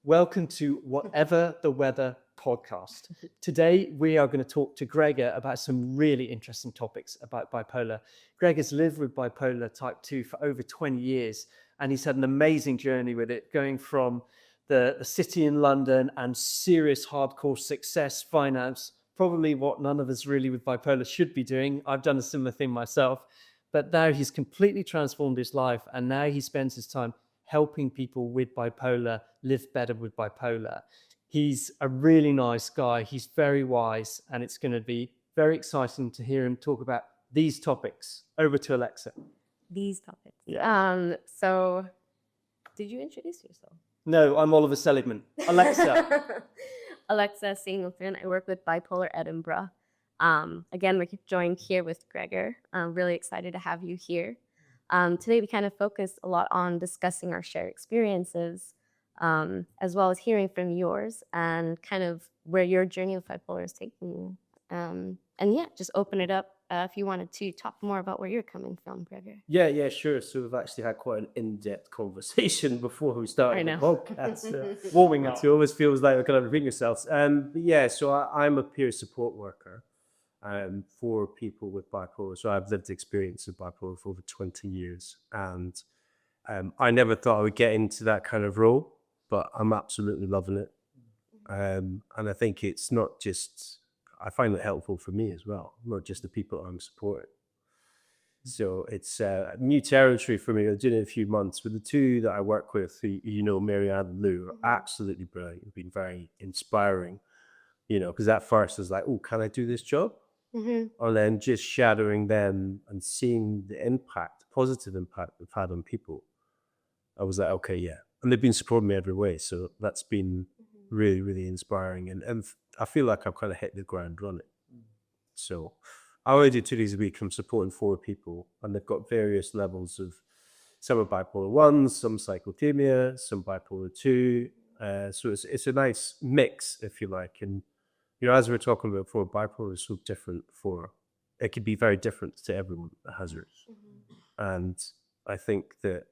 Welcome to Whatever the Weather podcast. Today, we are going to talk to Gregor about some really interesting topics about bipolar. Gregor's lived with bipolar type 2 for over 20 years, and he's had an amazing journey with it, going from the city in London and serious hardcore success, finance, probably what none of us really with bipolar should be doing. I've done a similar thing myself, but now he's completely transformed his life, and now he spends his time helping people with bipolar live better with bipolar. He's a really nice guy. He's very wise, and it's going to be very exciting to hear him talk about these topics. Over to Alexa. These topics. So did you introduce yourself? No, I'm Oliver Seligman. Alexa. Alexa Singleton. I work with Bipolar Edinburgh. Again, we're joined here with Gregor. I'm really excited to have you here. Today, we kind of focus a lot on discussing our shared experiences, as well as hearing from yours and kind of where your journey with bipolar is taking you. And yeah, just open it up if you wanted to talk more about where you're coming from, Gregor. Yeah, sure. So we've actually had quite an in-depth conversation before we started the podcast. Warming up. It always feels like we're kind of repeating yourselves. But yeah, so I'm a peer support worker for people with bipolar. So I've lived experience of bipolar for over 20 years. And I never thought I would get into that kind of role, but I'm absolutely loving it. And I think it's not just, I find it helpful for me as well, not just the people I'm supporting. So it's new territory for me. I've done it a few months, but the two that I work with, Mary Ann and Lou, are absolutely brilliant. They've been very inspiring, because at first I was like, oh, can I do this job? Or then just shadowing them and seeing the impact, positive impact they've had on people. I was like, okay, yeah. And they've been supporting me every way. So that's been really, really inspiring. And I feel like I've kind of hit the ground running. So I only do 2 days a week. I'm supporting 4 people, and they've got various levels of, some are bipolar 1, some cyclothymia, some bipolar 2. So it's a nice mix, if you like. And as we were talking about before, bipolar is so different it could be very different to everyone that has it. And I think that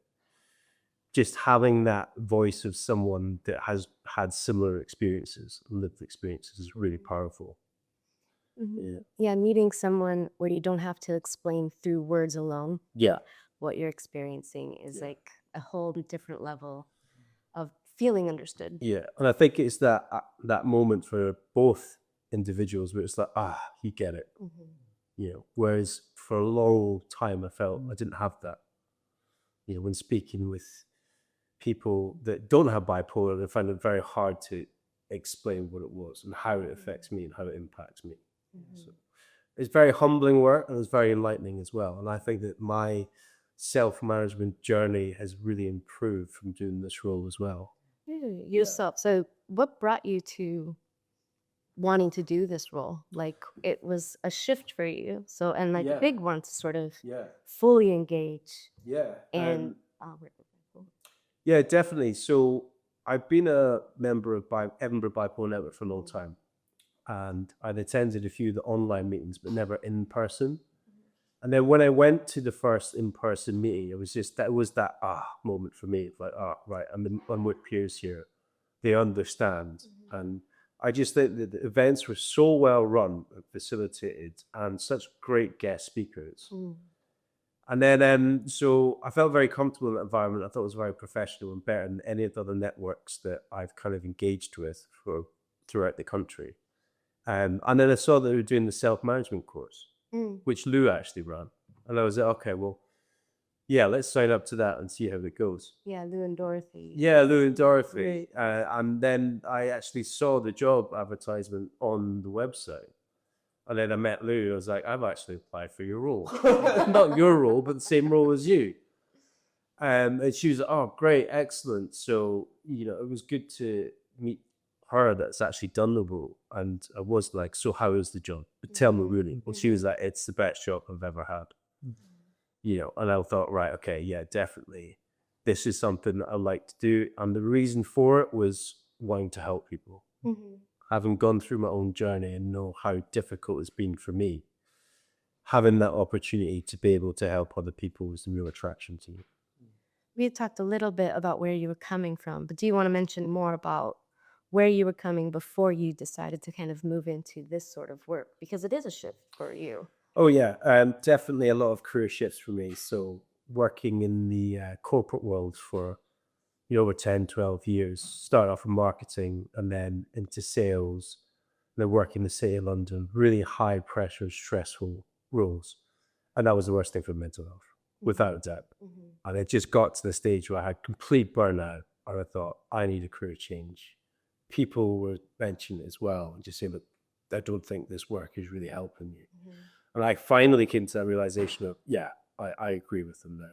just having that voice of someone that has had similar experiences, lived experiences, is really powerful. Yeah, meeting someone where you don't have to explain through words alone what you're experiencing is like a whole different level of feeling understood. Yeah, and I think it's that moment for both individuals where it's like, you get it. Whereas for a long time I felt I didn't have that. When speaking with people that don't have bipolar, they find it very hard to explain what it was and how it affects me and how it impacts me. So it's very humbling work, and it's very enlightening as well. And I think that my self-management journey has really improved from doing this role as well. Yourself. So what brought you to wanting to do this role? Like, it was a shift for you. So, and like a big one to sort of fully engage. And yeah, definitely. So I've been a member of Edinburgh Bipolar Network for a long time. And I'd attended a few of the online meetings, but never in person. And then when I went to the first in-person meeting, it was just, that was that moment for me. Like, right, I'm with peers here. They understand. And I just think that the events were so well run and facilitated, and such great guest speakers. And then, so I felt very comfortable in that environment. I thought it was very professional and better than any of the other networks that I've kind of engaged with throughout the country. And then I saw that they were doing the self-management course, which Lou actually ran. And I was like, okay, well, yeah, let's sign up to that and see how it goes. Yeah, Lou and Dorothy. Yeah, Lou and Dorothy. And then I actually saw the job advertisement on the website. And then I met Lou. I was like, I've actually applied for your role. Not your role, but the same role as you. And she was like, oh, great, excellent. So, it was good to meet her that's actually done the role. And I was like, so how is the job? But tell me really. Well, she was like, it's the best job I've ever had. And I thought, right, okay, yeah, definitely. This is something I'd like to do. And the reason for it was wanting to help people. Having gone through my own journey and know how difficult it's been for me, having that opportunity to be able to help other people was the real attraction to me. We talked a little bit about where you were coming from, but do you want to mention more about where you were coming before you decided to kind of move into this sort of work? Because it is a shift for you. Oh yeah, definitely a lot of career shifts for me. So working in the corporate world for over 10, 12 years, started off in marketing and then into sales, then working in the city of London, really high pressure, stressful roles. And that was the worst thing for mental health, without a doubt. And it just got to the stage where I had complete burnout and I thought, I need a career change. People were mentioning it as well and just saying, look, I don't think this work is really helping you. And I finally came to that realization of, yeah, I agree with them now.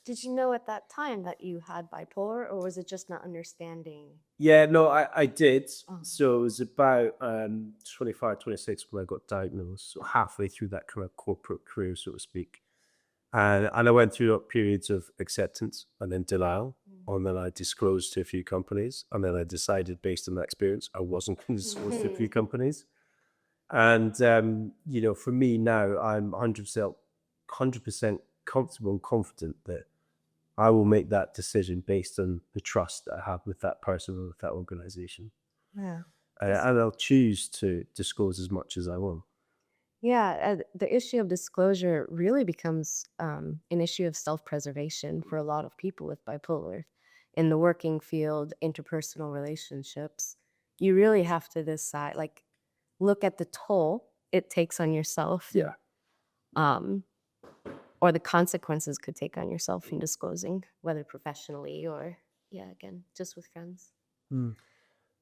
Did you know at that time that you had bipolar, or was it just not understanding? Yeah, no, I did. Oh. So it was about 25, 26 when I got diagnosed, so halfway through that kind of corporate career, so to speak. And I went through periods of acceptance and then denial. And then I disclosed to a few companies. And then I decided based on that experience, I wasn't going to disclose to a few companies. And, for me now, I'm 100% comfortable and confident that I will make that decision based on the trust that I have with that person or with that organization. Yeah. And I'll choose to disclose as much as I want. Yeah, the issue of disclosure really becomes an issue of self-preservation for a lot of people with bipolar. In the working field, interpersonal relationships, you really have to decide, like, look at the toll it takes on yourself. Yeah. Or the consequences could take on yourself in disclosing, whether professionally or, again, just with friends. And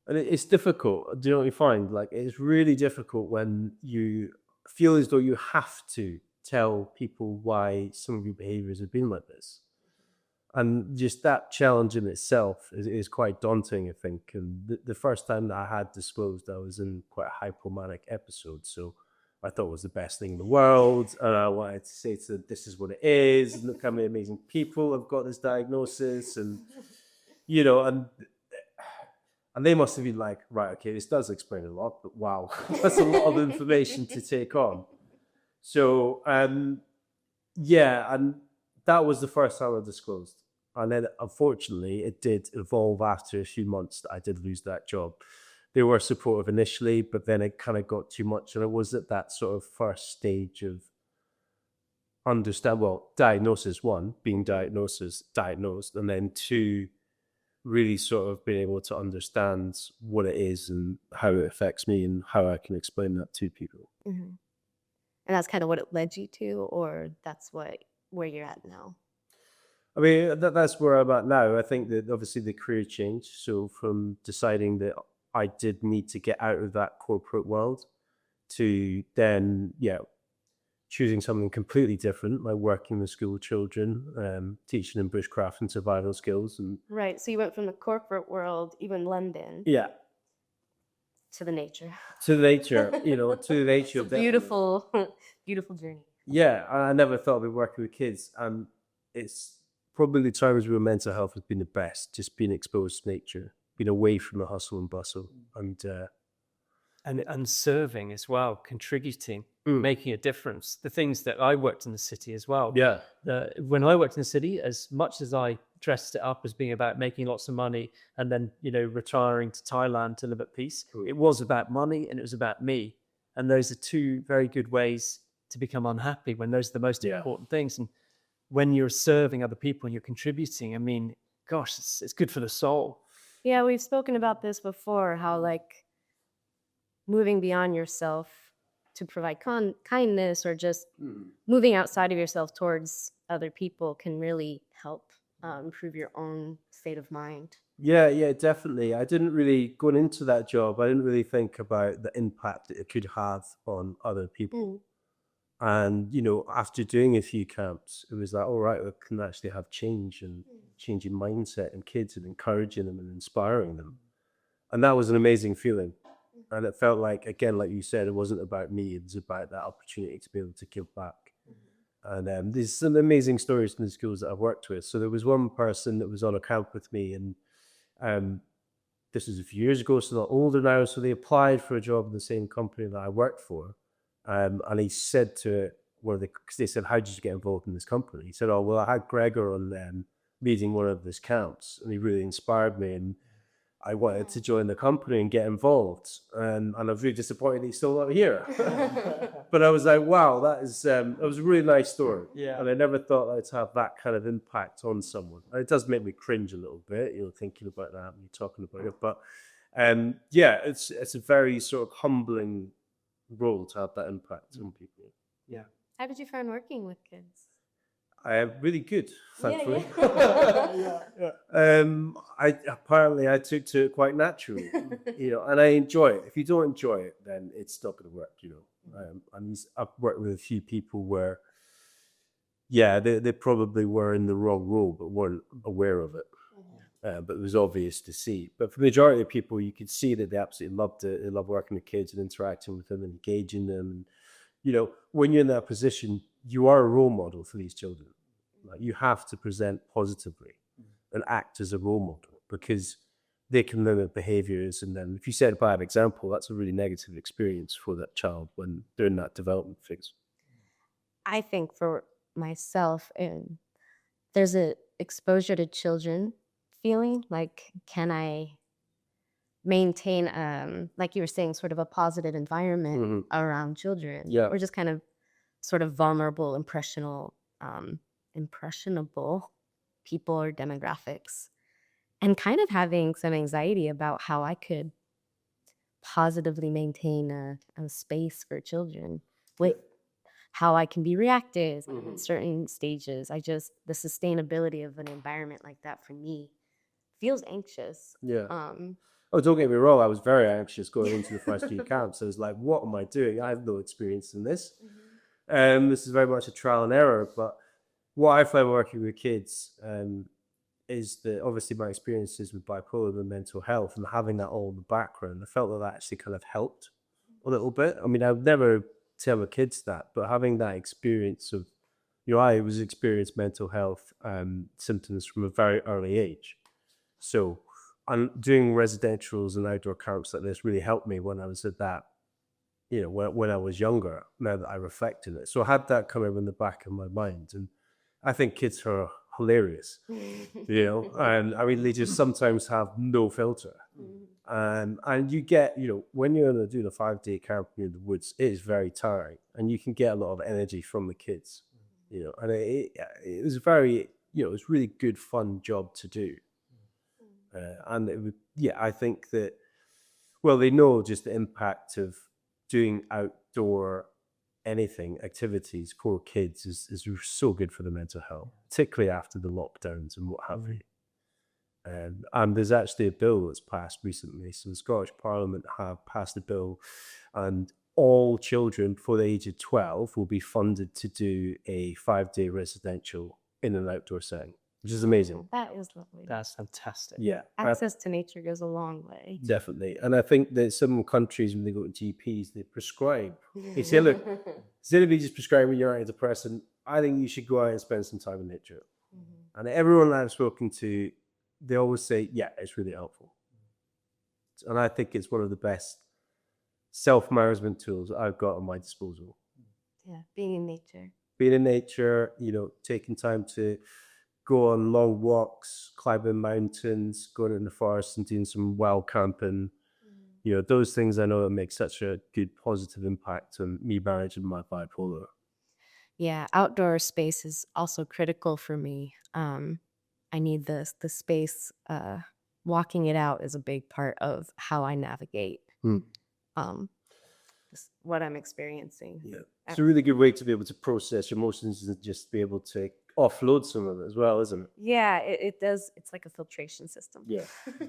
it's difficult. Do you know what you find? Like, it's really difficult when you feel as though you have to tell people why some of your behaviors have been like this. And just that challenge in itself is quite daunting, I think. And the first time that I had disclosed, I was in quite a hypomanic episode. So I thought it was the best thing in the world. And I wanted to say to them, this is what it is. And look how many amazing people have got this diagnosis. And, and they must have been like, right, okay, this does explain a lot, but wow, that's a lot of information to take on. So, and that was the first time I disclosed. And then, unfortunately, it did evolve after a few months that I did lose that job. They were supportive initially, but then it kind of got too much. And it was at that sort of first stage of diagnosis, one, being diagnosed, and then two, really sort of being able to understand what it is and how it affects me and how I can explain that to people. Mm-hmm. And that's kind of what it led you to, or that's where you're at now? I mean, that's where I'm at now. I think that obviously the career change. So from deciding that I did need to get out of that corporate world to then, choosing something completely different, like working with school children, teaching them bushcraft and survival skills. And right. So you went from the corporate world, even London. Yeah. To the nature. To the nature, to the nature. It's a beautiful, beautiful journey. Yeah. I never thought I'd be working with kids. And it's probably the times where mental health has been the best, just being exposed to nature, being away from the hustle and bustle. And serving as well, contributing, making a difference. The things that I worked in the city as well. Yeah. When I worked in the city, as much as I dressed it up as being about making lots of money and then, retiring to Thailand to live at peace, it was about money and it was about me. And those are two very good ways to become unhappy when those are the most important things. And when you're serving other people and you're contributing, I mean, gosh, it's good for the soul. Yeah, we've spoken about this before, how like moving beyond yourself to provide kindness or just moving outside of yourself towards other people can really help improve your own state of mind. Yeah, definitely. I didn't really, going into that job, I didn't really think about the impact that it could have on other people. And, after doing a few camps, it was like, all right, we can actually have change and changing mindset in kids and encouraging them and inspiring them. And that was an amazing feeling. And it felt like, again, like you said, it wasn't about me. It was about that opportunity to be able to give back. And there's some amazing stories from the schools that I've worked with. So there was one person that was on a camp with me, and this was a few years ago, so they're older now. So they applied for a job in the same company that I worked for. And he said to it, because they said, how did you get involved in this company? He said, oh, well, I had Gregor on leading one of his camps, and he really inspired me, and I wanted to join the company and get involved, and I was really disappointed he's still not here. But I was like, wow, that was a really nice story. Yeah. And I never thought I'd have that kind of impact on someone. And it does make me cringe a little bit, thinking about that and talking about it. But yeah, it's a very sort of humbling role to have that impact on people. Yeah. How did you find working with kids? Really good, thankfully. Yeah. I took to it quite naturally, and I enjoy it. If you don't enjoy it, then it's not going to work, I've worked with a few people where, yeah, they probably were in the wrong role, but weren't aware of it. But it was obvious to see. But for the majority of people, you could see that they absolutely loved it. They love working with kids and interacting with them and engaging them. And, when you're in that position, you are a role model for these children. Like, you have to present positively and act as a role model, because they can limit behaviors. And then if you set a bad example, that's a really negative experience for that child when they're in that development phase. I think for myself, there's a exposure to children feeling like, can I maintain, like you were saying, sort of a positive environment around children? Yeah. Or just kind of sort of vulnerable, impressionable people or demographics, and kind of having some anxiety about how I could positively maintain a space for children, with how I can be reactive in certain stages. The sustainability of an environment like that for me feels anxious. Yeah. Oh, don't get me wrong, I was very anxious going into the first few camps. I was like, what am I doing? I have no experience in this. This is very much a trial and error. But what I find working with kids is that obviously my experiences with bipolar and mental health, and having that all in the background, I felt that actually kind of helped a little bit. I mean, I would never tell my kids that, but having that experience of, I was experienced mental health symptoms from a very early age. So doing residentials and outdoor camps like this really helped me when I was at that, when I was younger, now that I reflect on it. So I had that kind of in the back of my mind. And I think kids are hilarious, and I mean, they just sometimes have no filter. And you get, when you're doing a 5-day camp in the woods, it is very tiring, and you can get a lot of energy from the kids, and it was very, it was really good, fun job to do. And it would, I think that, well, they know just the impact of doing outdoor activities for kids is so good for the mental health, particularly after the lockdowns and what have you. And there's actually a bill that's passed recently. So the Scottish Parliament have passed a bill, and all children before the age of 12 will be funded to do a 5-day residential in an outdoor setting, which is amazing. That is lovely. That's fantastic. Yeah. Access to nature goes a long way. Definitely. And I think that some countries, when they go to GPs, they prescribe. They say, look, instead of you just prescribing your antidepressant, I think you should go out and spend some time in nature. And everyone that I've spoken to, they always say, yeah, it's really helpful. And I think it's one of the best self-management tools I've got at my disposal. Yeah, being in nature. Being in nature, taking time to go on long walks, climbing mountains, going in the forest and doing some wild camping. Those things I know that make such a good positive impact on me managing my bipolar. Yeah, outdoor space is also critical for me. I need the space. Walking it out is a big part of how I navigate what I'm experiencing. Yeah, it's a really good way to be able to process your emotions and just be able to offload some of it as well, isn't it? Yeah, it does. It's like a filtration system. Yeah.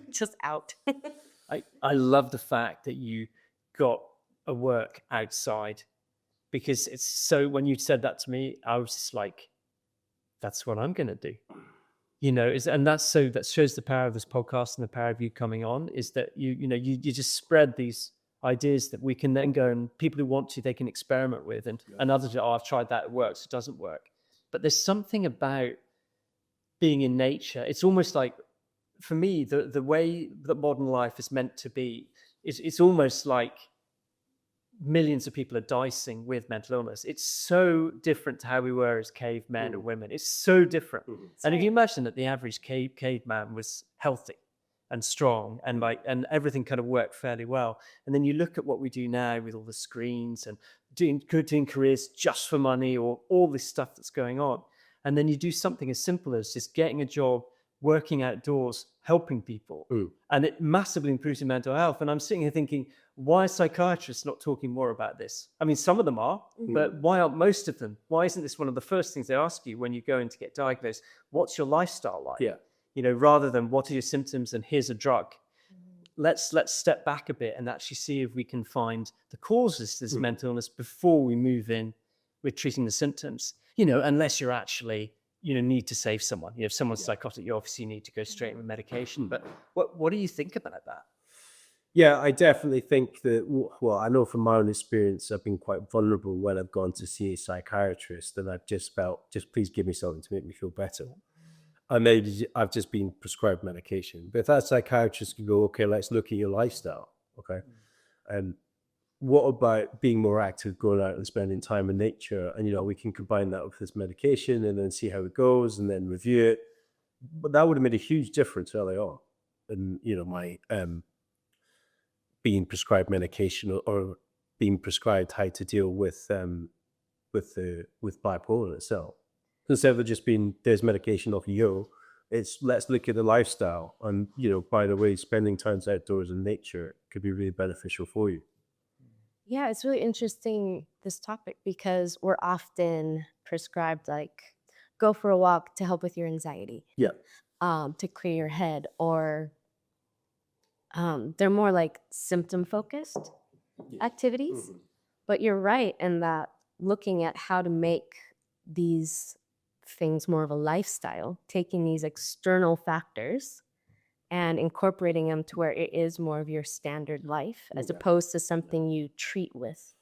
Just out. I love the fact that you got a work outside, because it's so, when you said that to me, I was just like, that's what I'm going to do. And that shows the power of this podcast and the power of you coming on, is that you just spread these ideas that we can then go, and people who want to, they can experiment with, and others, I've tried that, it works, it doesn't work. But there's something about being in nature. It's almost like, for me, the way that modern life is meant to be, it's almost like millions of people are dicing with mental illness. It's so different to how we were as cavemen or women. It's so different. And if you imagine that the average caveman was healthy and strong and and everything kind of worked fairly well, and then you look at what we do now with all the screens and doing careers just for money or all this stuff that's going on, and then you do something as simple as just getting a job, working outdoors, helping people, and it massively improves your mental health. And I'm sitting here thinking, why are psychiatrists not talking more about this? I mean, some of them are, but why aren't most of them? Why isn't this one of the first things they ask you when you go in to get diagnosed? What's your lifestyle like? Yeah. You know, rather than what are your symptoms and here's a drug. Let's step back a bit and actually see if we can find the causes to this mental illness before we move in with treating the symptoms. You know, unless you're actually, you know, need to save someone. You know, if someone's psychotic, you obviously need to go straight in with medication. But what do you think about that? Yeah, I definitely think that, well, I know from my own experience, I've been quite vulnerable when I've gone to see a psychiatrist and I've just felt, just please give me something to make me feel better. And maybe I've just been prescribed medication. But if that psychiatrist could go, okay, let's look at your lifestyle, okay? And what about being more active, going out and spending time in nature? And, you know, we can combine that with this medication and then see how it goes and then review it. But that would have made a huge difference early on. And, you know, my being prescribed medication or being prescribed how to deal with bipolar itself. Instead of just being, there's medication off you, it's let's look at the lifestyle. And, you know, by the way, spending time outdoors in nature could be really beneficial for you. Yeah, it's really interesting, this topic, because we're often prescribed, like, go for a walk to help with your anxiety. Yeah. To clear your head, or they're more like symptom focused activities. But you're right in that looking at how to make these things more of a lifestyle, taking these external factors and incorporating them to where it is more of your standard life, as opposed to something you treat with.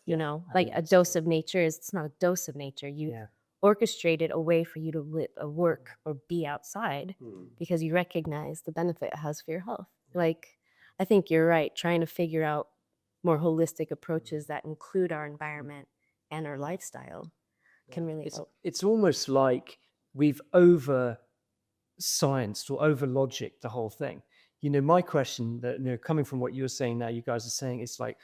You know, like a dose of nature it's not a dose of nature. You orchestrated a way for you to live, work, or be outside because you recognize the benefit it has for your health. Like, I think you're right, trying to figure out more holistic approaches that include our environment and our lifestyle can really help. It's almost like we've over scienced or over logic the whole thing. You know, my question that, you know, coming from what you're saying now, you guys are saying, it's like,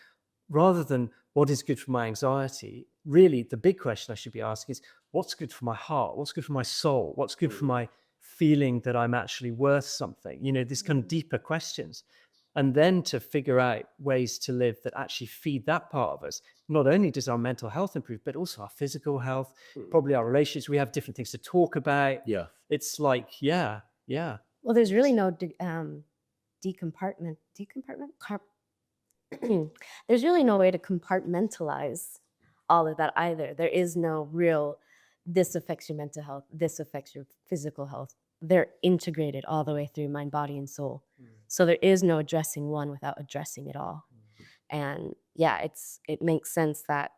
rather than what is good for my anxiety, really the big question I should be asking is, what's good for my heart? What's good for my soul? What's good for my feeling that I'm actually worth something? You know, these kind of deeper questions. And then to figure out ways to live that actually feed that part of us. Not only does our mental health improve, but also our physical health, probably our relationships. We have different things to talk about. Yeah. It's like, yeah. Well, there's really no there's really no way to compartmentalize all of that either. There is no real, this affects your mental health, this affects your physical health. They're integrated all the way through mind, body, and soul. So there is no addressing one without addressing it all. And yeah, it makes sense that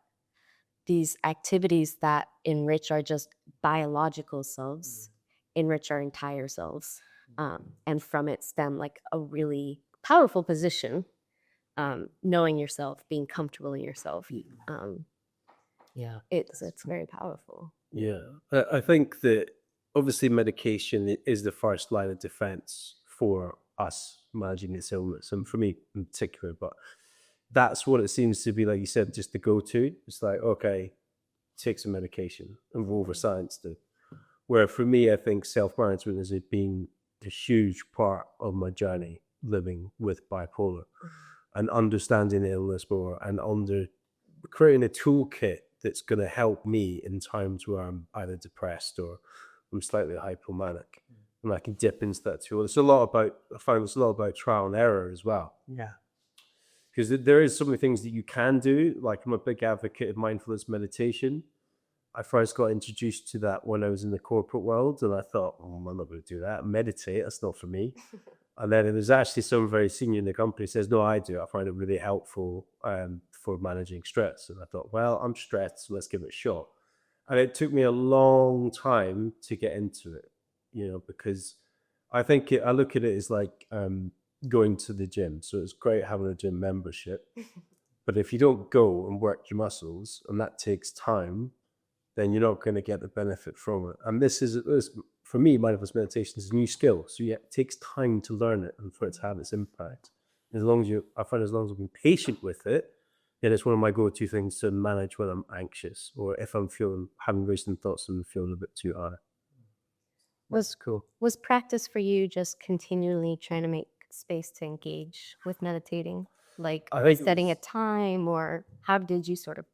these activities that enrich our just biological selves enrich our entire selves. And from it stem like a really powerful position, knowing yourself, being comfortable in yourself. It's very powerful. Yeah. I think that obviously medication is the first line of defense for us managing this illness, and for me in particular, but that's what it seems to be, like you said, just the go-to. It's like, okay, take some medication and roll over science to. Where for me, I think self-management has been a huge part of my journey living with bipolar, and understanding the illness more, and creating a toolkit that's going to help me in times where I'm either depressed or I'm slightly hypomanic, and I can dip into that tool. I find there's a lot about trial and error as well. Yeah. Because there is so many things that you can do. Like, I'm a big advocate of mindfulness meditation. I first got introduced to that when I was in the corporate world, and I thought, I'm not going to do that. Meditate, that's not for me. And then there's actually someone very senior in the company who says, no, I do. I find it really helpful for managing stress. And I thought, well, I'm stressed, so let's give it a shot. And it took me a long time to get into it, you know, because I look at it as like going to the gym. So it's great having a gym membership. But if you don't go and work your muscles, and that takes time, then you're not going to get the benefit from it. And this, for me, mindfulness meditation is a new skill. So yeah, it takes time to learn it and for it to have its impact. I find as long as I'm being patient with it, then it's one of my go-to things to manage when I'm anxious or if I'm having racing thoughts and feeling a bit too high. That's cool. Was practice for you just continually trying to make space to engage with meditating? Like I think it setting a was- time, or how did you sort of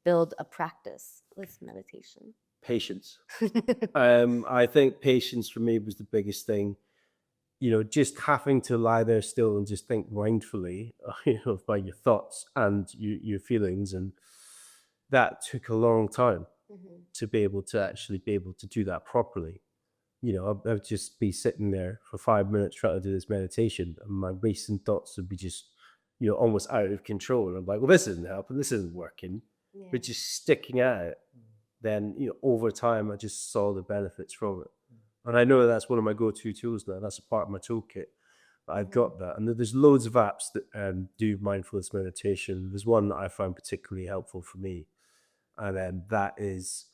build a practice with meditation? Patience. I think patience for me was the biggest thing. Just having to lie there still and just think mindfully, about your thoughts and your feelings, and that took a long time to be able to do that properly. I would just be sitting there for 5 minutes trying to do this meditation, and my racing thoughts would be just, almost out of control. And I'm like, well, this isn't helping, this isn't working. Yeah. But just sticking at it, then over time I just saw the benefits from it. And I know that's one of my go-to tools now. That's a part of my toolkit. I've got that. And there's loads of apps that do mindfulness meditation. There's one that I found particularly helpful for me. And then that is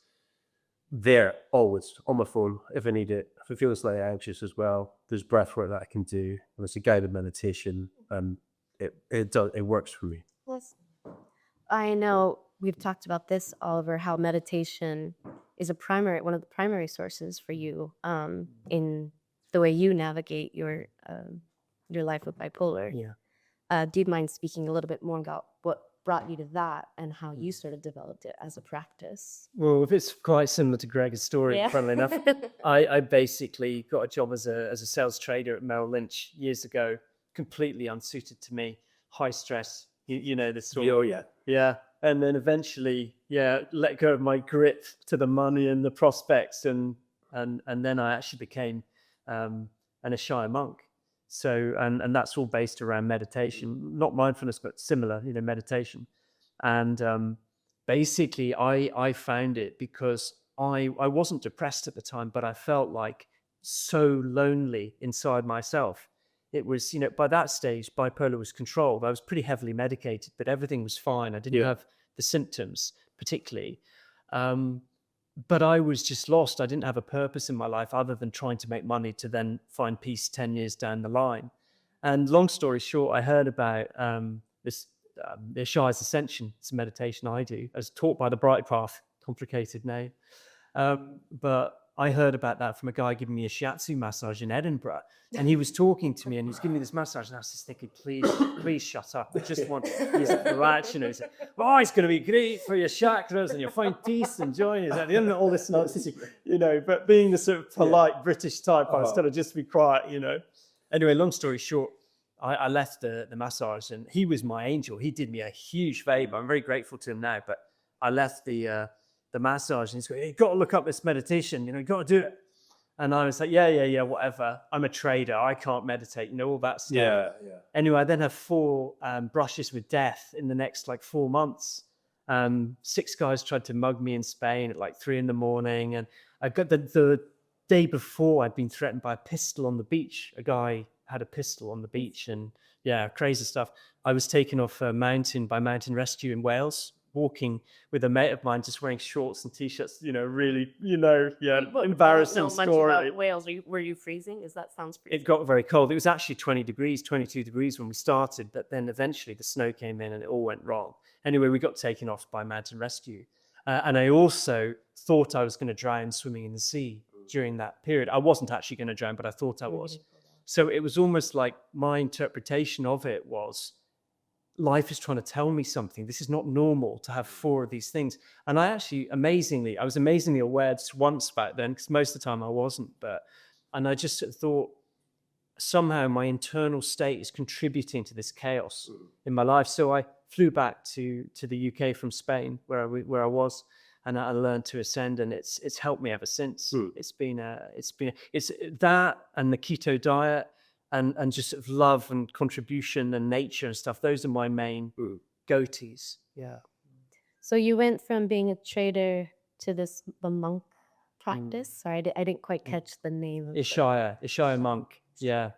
there always on my phone if I need it. If I feel slightly anxious as well, there's breath work that I can do. And it's a guided meditation. And it works for me. Yes. I know we've talked about this, Oliver, how meditation is one of the primary sources for you in the way you navigate your life with bipolar. Yeah. Do you mind speaking a little bit more about what brought you to that and how you sort of developed it as a practice? Well, if it's quite similar to Gregor's story, Yeah. funnily enough, I basically got a job as a sales trader at Merrill Lynch years ago, completely unsuited to me, high stress. You know this sort of. Oh, yeah. Yeah. And then eventually, let go of my grip to the money and the prospects. And then I actually became an Ashaya monk. So, and that's all based around meditation, not mindfulness, but similar, meditation. And basically I found it because I wasn't depressed at the time, but I felt like so lonely inside myself. It was, by that stage, bipolar was controlled. I was pretty heavily medicated, but everything was fine. I didn't have the symptoms particularly. But I was just lost. I didn't have a purpose in my life other than trying to make money to then find peace 10 years down the line. And long story short, I heard about the Ashaya's Ascension. It's a meditation I do, as taught by the Bright Path, complicated name. But I heard about that from a guy giving me a shiatsu massage in Edinburgh. And he was talking to me and he was giving me this massage. And I was just thinking, please shut up. I just want to relax. He said, it's going to be great for your chakras and you'll find peace and joy. He's like, all this nonsense, but being the sort of polite British type, I was told just to be quiet, Anyway, long story short, I left the massage and he was my angel. He did me a huge favor. I'm very grateful to him now, but I left the massage and he's going, you've got to look up this meditation, you've got to do it. And I was like, yeah, whatever. I'm a trader. I can't meditate, all that stuff. Yeah. Anyway, I then have 4 brushes with death in the next 4 months. 6 guys tried to mug me in Spain at 3 a.m. And I got the day before I'd been threatened by a pistol on the beach. A guy had a pistol on the beach and crazy stuff. I was taken off a mountain by Mountain Rescue in Wales, walking with a mate of mine, just wearing shorts and t-shirts, really, embarrassing Much story. about Wales. Were you freezing? That sounds freezing. It got very cold. It was actually 20 degrees, 22 degrees when we started, but then eventually the snow came in and it all went wrong. Anyway, we got taken off by Mountain Rescue. And I also thought I was going to drown swimming in the sea during that period. I wasn't actually going to drown, but I thought I was. So it was almost like my interpretation of it was, life is trying to tell me something. This is not normal to have 4 of these things. And I was amazingly aware just once back then, because most of the time I wasn't. And I just thought, somehow my internal state is contributing to this chaos in my life. So I flew back to the UK from Spain, where I was, and I learned to ascend, and it's helped me ever since. It's that and the keto diet. And just sort of love and contribution and nature and stuff. Those are my main go-tos. Yeah. So you went from being a trader to the monk practice. Sorry, I didn't quite catch the name of Ashaya monk. Yeah.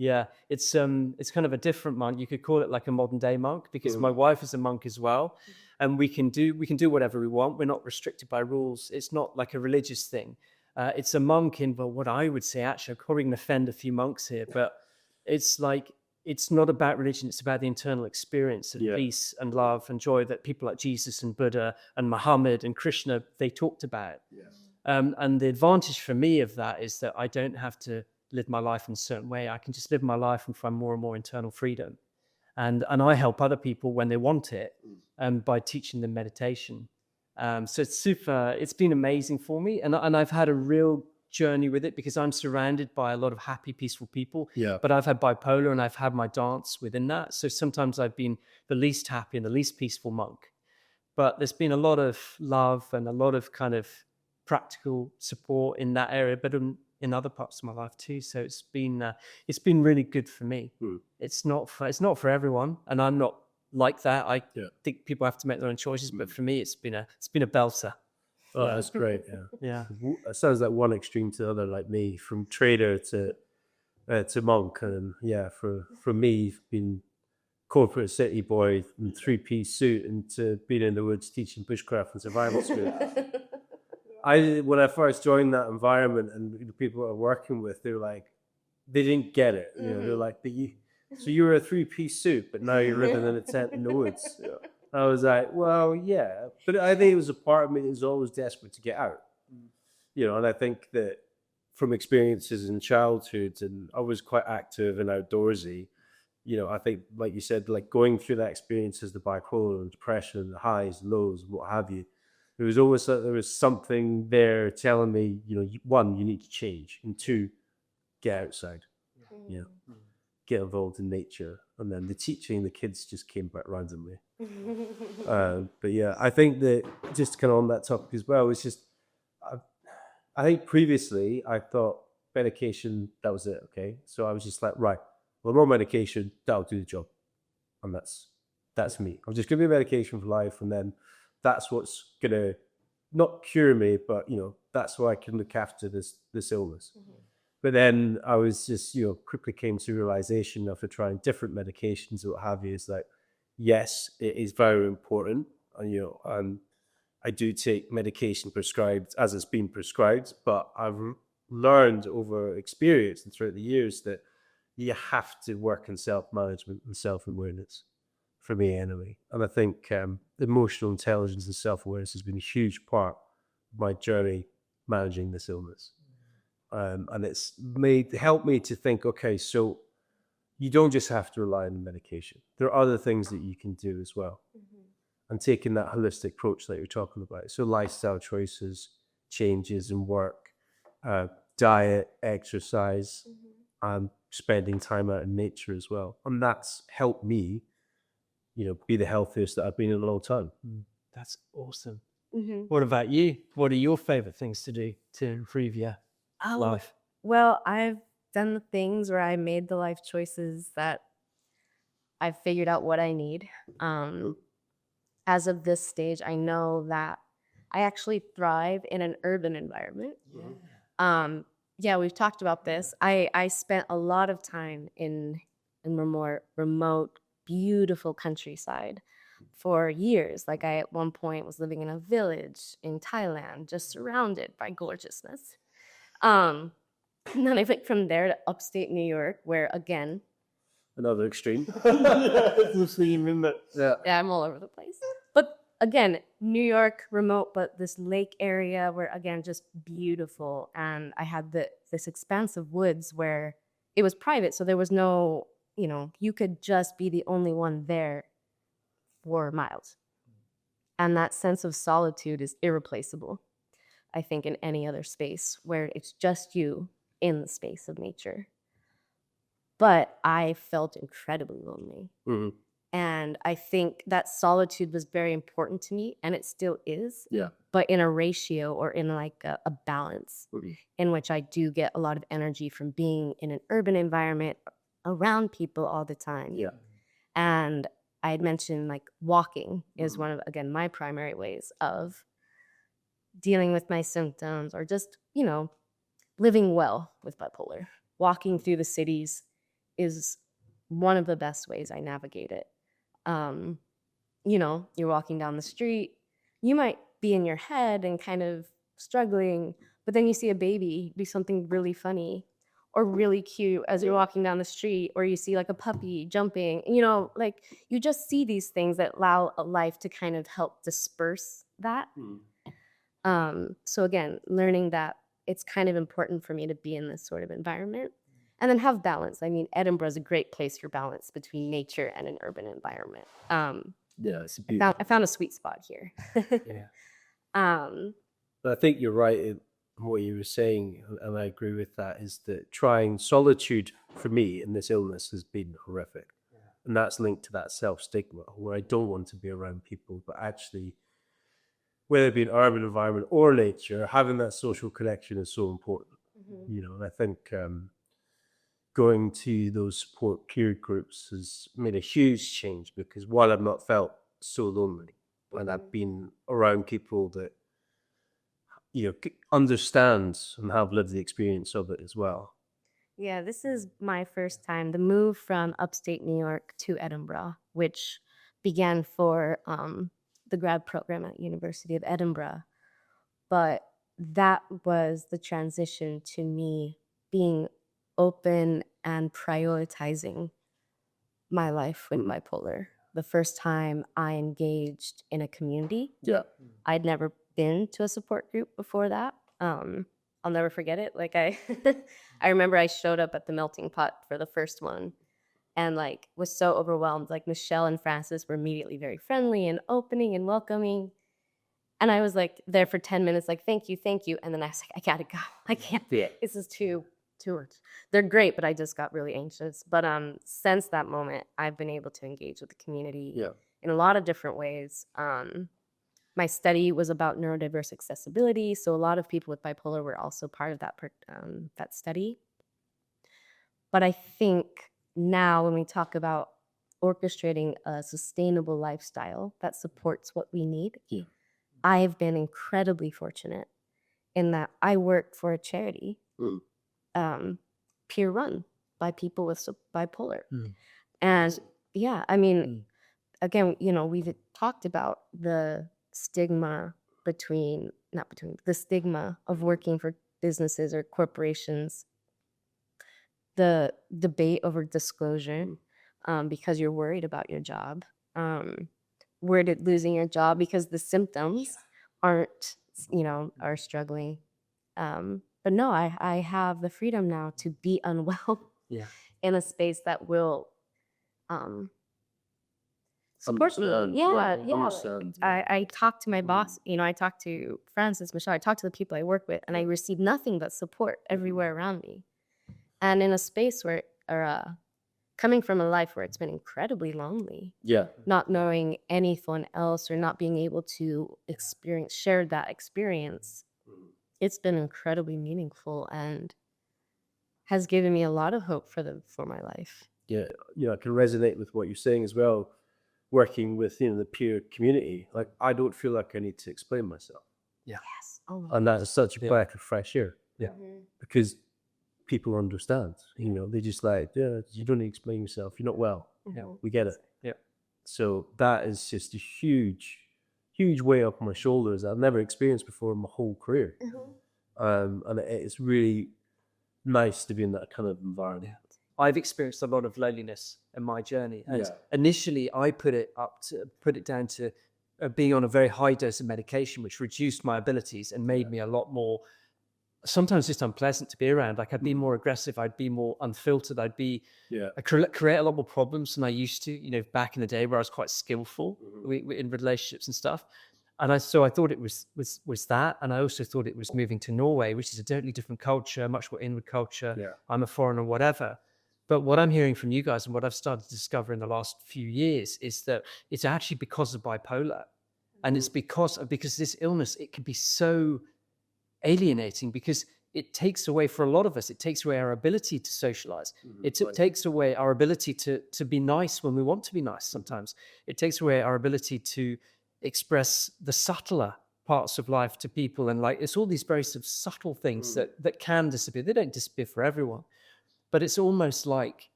Yeah, it's kind of a different monk. You could call it like a modern day monk, because my wife is a monk as well, and we can do whatever we want. We're not restricted by rules. It's not like a religious thing. It's a monk in, well, what I would say, actually, I'm probably going to offend a few monks here, but it's like, it's not about religion. It's about the internal experience of peace and love and joy that people like Jesus and Buddha and Muhammad and Krishna, they talked about. And the advantage for me of that is that I don't have to live my life in a certain way. I can just live my life and find more and more internal freedom. And I help other people when they want it, by teaching them meditation. So it's been amazing for me. And I've had a real journey with it, because I'm surrounded by a lot of happy, peaceful people. But I've had bipolar, and I've had my dance within that. So sometimes I've been the least happy and the least peaceful monk. But there's been a lot of love and a lot of kind of practical support in that area, but in other parts of my life too. So it's been really good for me. It's not for everyone, and I'm not like that. I think people have to make their own choices, but for me, it's been a belter. Oh, that's great. Yeah. It sounds like one extreme to the other, like me, from trader to monk. And for me, being corporate city boy in 3-piece suit into being in the woods teaching bushcraft and survival school. When I first joined that environment, and the people I was working with, they didn't get it. They're like, so you were a 3-piece suit, but now you're living in a tent in the woods. I was like, well, yeah, but I think it was a part of me that was always desperate to get out. And I think that from experiences in childhood, and I was quite active and outdoorsy. I think, like you said, like going through that experience as the bipolar and depression, the highs, lows, what have you. There was always there was something there telling me, one, you need to change, and two, get outside, get involved in nature. And then the teaching, the kids just came back randomly. But yeah, I think that just kind of on that topic as well, it's just, I think previously I thought medication, that was it. Okay. So I was just like, right, well, more medication, that'll do the job. And that's me. I'm just giving me medication for life. And then that's what's going to not cure me, but, that's why I can look after this illness. But then I was just, quickly came to realization after trying different medications or what have you, is like, yes, it is very important. And, I do take medication prescribed as it's been prescribed, but I've learned over experience and throughout the years that you have to work in self-management and self-awareness, for me anyway. And I think emotional intelligence and self-awareness has been a huge part of my journey managing this illness. And it's helped me to think, okay, so you don't just have to rely on medication. There are other things that you can do as well. And taking that holistic approach that you're talking about. So lifestyle choices, changes in work, diet, exercise, and spending time out in nature as well. And that's helped me, be the healthiest that I've been in a long time. That's awesome. What about you? What are your favorite things to do to improve your life? Well, I've done the things where I made the life choices that I've figured out what I need. As of this stage, I know that I actually thrive in an urban environment. We've talked about this. I spent a lot of time in the more remote, beautiful countryside for years. Like I, at one point, was living in a village in Thailand, just surrounded by gorgeousness. And then I went from there to upstate New York, where, again, another extreme. Yeah, I'm all over the place. But again, New York, remote, but this lake area where, again, just beautiful. And I had this expanse of woods where it was private. So there was no, you could just be the only one there for miles. And that sense of solitude is irreplaceable, I think, in any other space where it's just you in the space of nature. But I felt incredibly lonely. And I think that solitude was very important to me, and it still is. But in a ratio or in like a balance in which I do get a lot of energy from being in an urban environment around people all the time. And I had mentioned like walking is one of, again, my primary ways of dealing with my symptoms, or just, living well with bipolar. Walking through the cities is one of the best ways I navigate it. You know, you're walking down the street, you might be in your head and kind of struggling, but then you see a baby do something really funny or really cute as you're walking down the street, or you see like a puppy jumping, you know, like you just see these things that allow a life to kind of help disperse that. So again, learning that it's kind of important for me to be in this sort of environment and then have balance. I mean, Edinburgh is a great place for balance between nature and an urban environment. Yeah, it's a beautiful. I found a sweet spot here. Yeah. Um, But I think you're right in what you were saying, and I agree with that, is that trying solitude for me in this illness has been horrific. And that's linked to that self-stigma where I don't want to be around people, but actually, whether it be an urban environment or nature, having that social connection is so important. You know, and I think going to those support peer groups has made a huge change, because while I've not felt so lonely, and I've been around people that, you know, understand and have lived the experience of it as well. Yeah, this is my first time. The move from upstate New York to Edinburgh, which began for the grad program at University of Edinburgh. But that was the transition to me being open and prioritizing my life with bipolar. The first time I engaged in a community. Yeah. I'd never been to a support group before that. I'll never forget it. Like I remember I showed up at the melting pot for the first one and like was so overwhelmed. Like Michelle and Francis were immediately very friendly and opening and welcoming. And I was like there for 10 minutes, like, thank you. And then I was like, I gotta go. I can't. Yeah. This is too much. They're great, but I just got really anxious. But since that moment, I've been able to engage with the community in a lot of different ways. My study was about neurodiverse accessibility, so a lot of people with bipolar were also part of that study. But I think now when we talk about orchestrating a sustainable lifestyle that supports what we need, I've been incredibly fortunate in that I work for a charity, peer run by people with bipolar. And yeah, I mean, again, you know, we've talked about the stigma the stigma of working for businesses or corporations, the debate over disclosure, because you're worried about your job, worried at losing your job because the symptoms aren't, you know, are struggling. But no, I have the freedom now to be unwell in a space that will support me. I talk to my boss, you know, I talk to Francis, Michelle, I talk to the people I work with, and I receive nothing but support everywhere around me. And in a space where, coming from a life where it's been incredibly lonely, not knowing anyone else or not being able to share that experience, it's been incredibly meaningful and has given me a lot of hope for my life. Yeah, you know, I can resonate with what you're saying as well. Working with, you know, the peer community, like I don't feel like I need to explain myself. Yes. Oh, And that's such a breath of fresh air. Because people understand, you know, they just like, you don't need to explain yourself. You're not well. We get it. So that is just a huge weight off my shoulders I've never experienced before in my whole career. And it's really nice to be in that kind of environment. I've experienced a lot of loneliness in my journey, and initially I put it down to being on a very high dose of medication, which reduced my abilities and made me a lot more, sometimes just unpleasant to be around. Like I'd be more aggressive, I'd be more unfiltered, I create a lot more problems than I used to, you know, back in the day where I was quite skillful in relationships and stuff. And so I thought it was that. And I also thought it was moving to Norway, which is a totally different culture, much more inward culture. I'm a foreigner, whatever. But what I'm hearing from you guys and what I've started to discover in the last few years is that it's actually because of bipolar. And it's because this illness, it can be so alienating because it takes away, for a lot of us, it takes away our ability to socialize. It takes away our ability to be nice when we want to be nice sometimes. It takes away our ability to express the subtler parts of life to people. And like, it's all these very sort of subtle things that can disappear. They don't disappear for everyone. But it's almost like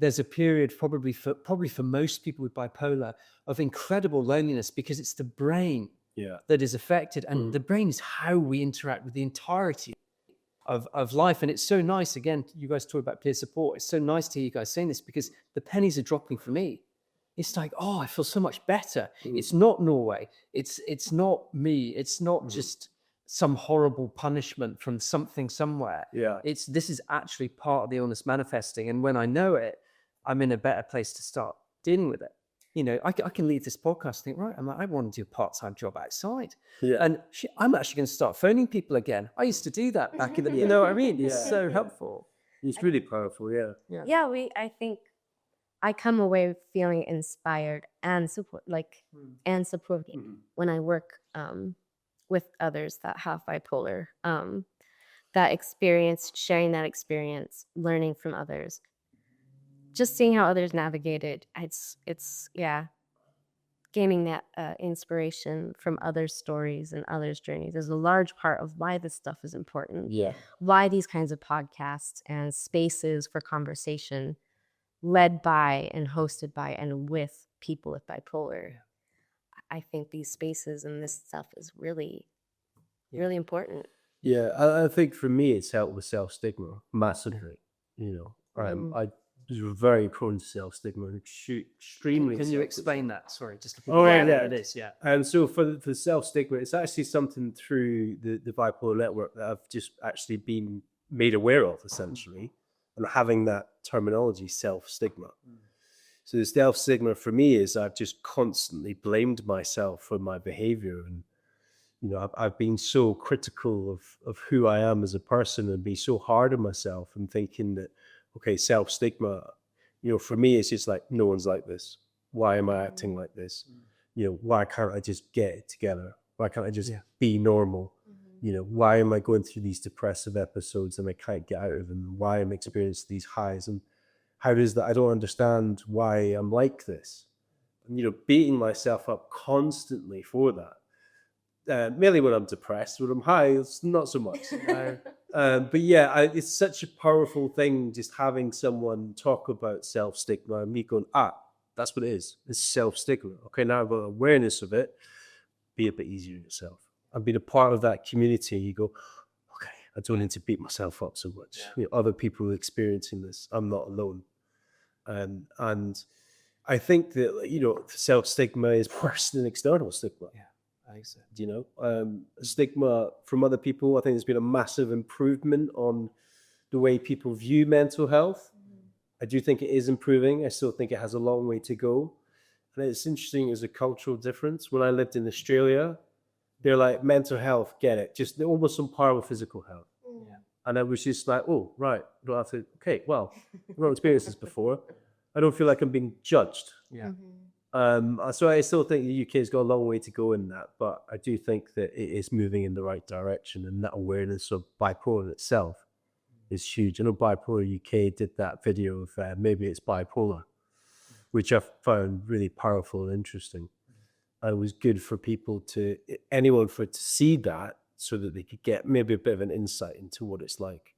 there's a period probably for most people with bipolar of incredible loneliness, because it's the brain that is affected, and the brain is how we interact with the entirety of life. And it's so nice, again, you guys talk about peer support. It's so nice to hear you guys saying this, because the pennies are dropping for me. It's like, oh, I feel so much better. It's not Norway. It's not me. It's not just some horrible punishment from something somewhere. This is actually part of the illness manifesting. And when I know it, I'm in a better place to start dealing with it. You know, I can leave this podcast and think, right, I want to do a part-time job outside. And I'm actually going to start phoning people again. I used to do that back in the, you know what I mean? It's so helpful. It's really powerful, I think I come away feeling inspired and and supported when I work with others that have bipolar. That experience, sharing that experience, learning from others, just seeing how others navigate it. It's gaining that inspiration from others' stories and others' journeys is a large part of why this stuff is important. Why these kinds of podcasts and spaces for conversation led by and hosted by and with people with bipolar. I think these spaces and this stuff is really, really important. I think for me, it's helped with self-stigma massively. You know, I was very prone to self-stigma, extremely. Can you explain that? Sorry, just to it is. And so for self-stigma, it's actually something through the Bipolar Network that I've just actually been made aware of, essentially, and having that terminology, self-stigma. So the self-stigma for me is I've just constantly blamed myself for my behavior. And, you know, I've been so critical of who I am as a person, and be so hard on myself, and thinking that, okay, self-stigma, you know, for me, it's just like, no one's like this. Why am I acting like this? You know, why can't I just get it together? Why can't I just be normal? You know, why am I going through these depressive episodes and I can't get out of them? Why am I experiencing these highs? And how does that? I don't understand why I'm like this. And, you know, beating myself up constantly for that. Mainly when I'm depressed. When I'm high, it's not so much. But it's such a powerful thing, just having someone talk about self-stigma, and me going, that's what it is. It's self-stigma. Okay, now I've got awareness of it. Be a bit easier on yourself. I've been a part of that community. You go, okay, I don't need to beat myself up so much. You know, other people are experiencing this. I'm not alone. And I think that, you know, self-stigma is worse than external stigma. I think so. You know, stigma from other people, I think there's been a massive improvement on the way people view mental health. I do think it is improving. I still think it has a long way to go. And it's interesting as a cultural difference. When I lived in Australia, they're like, mental health, get it. Just they're almost on par with physical health. And I was just like, oh, right. I don't have to, okay, well, I've not experienced this before. I don't feel like I'm being judged. So I still think the UK has got a long way to go in that, but I do think that it is moving in the right direction, and that awareness of bipolar itself is huge. I know Bipolar UK did that video of Maybe It's Bipolar, which I found really powerful and interesting. And it was good for people to see that, so that they could get maybe a bit of an insight into what it's like.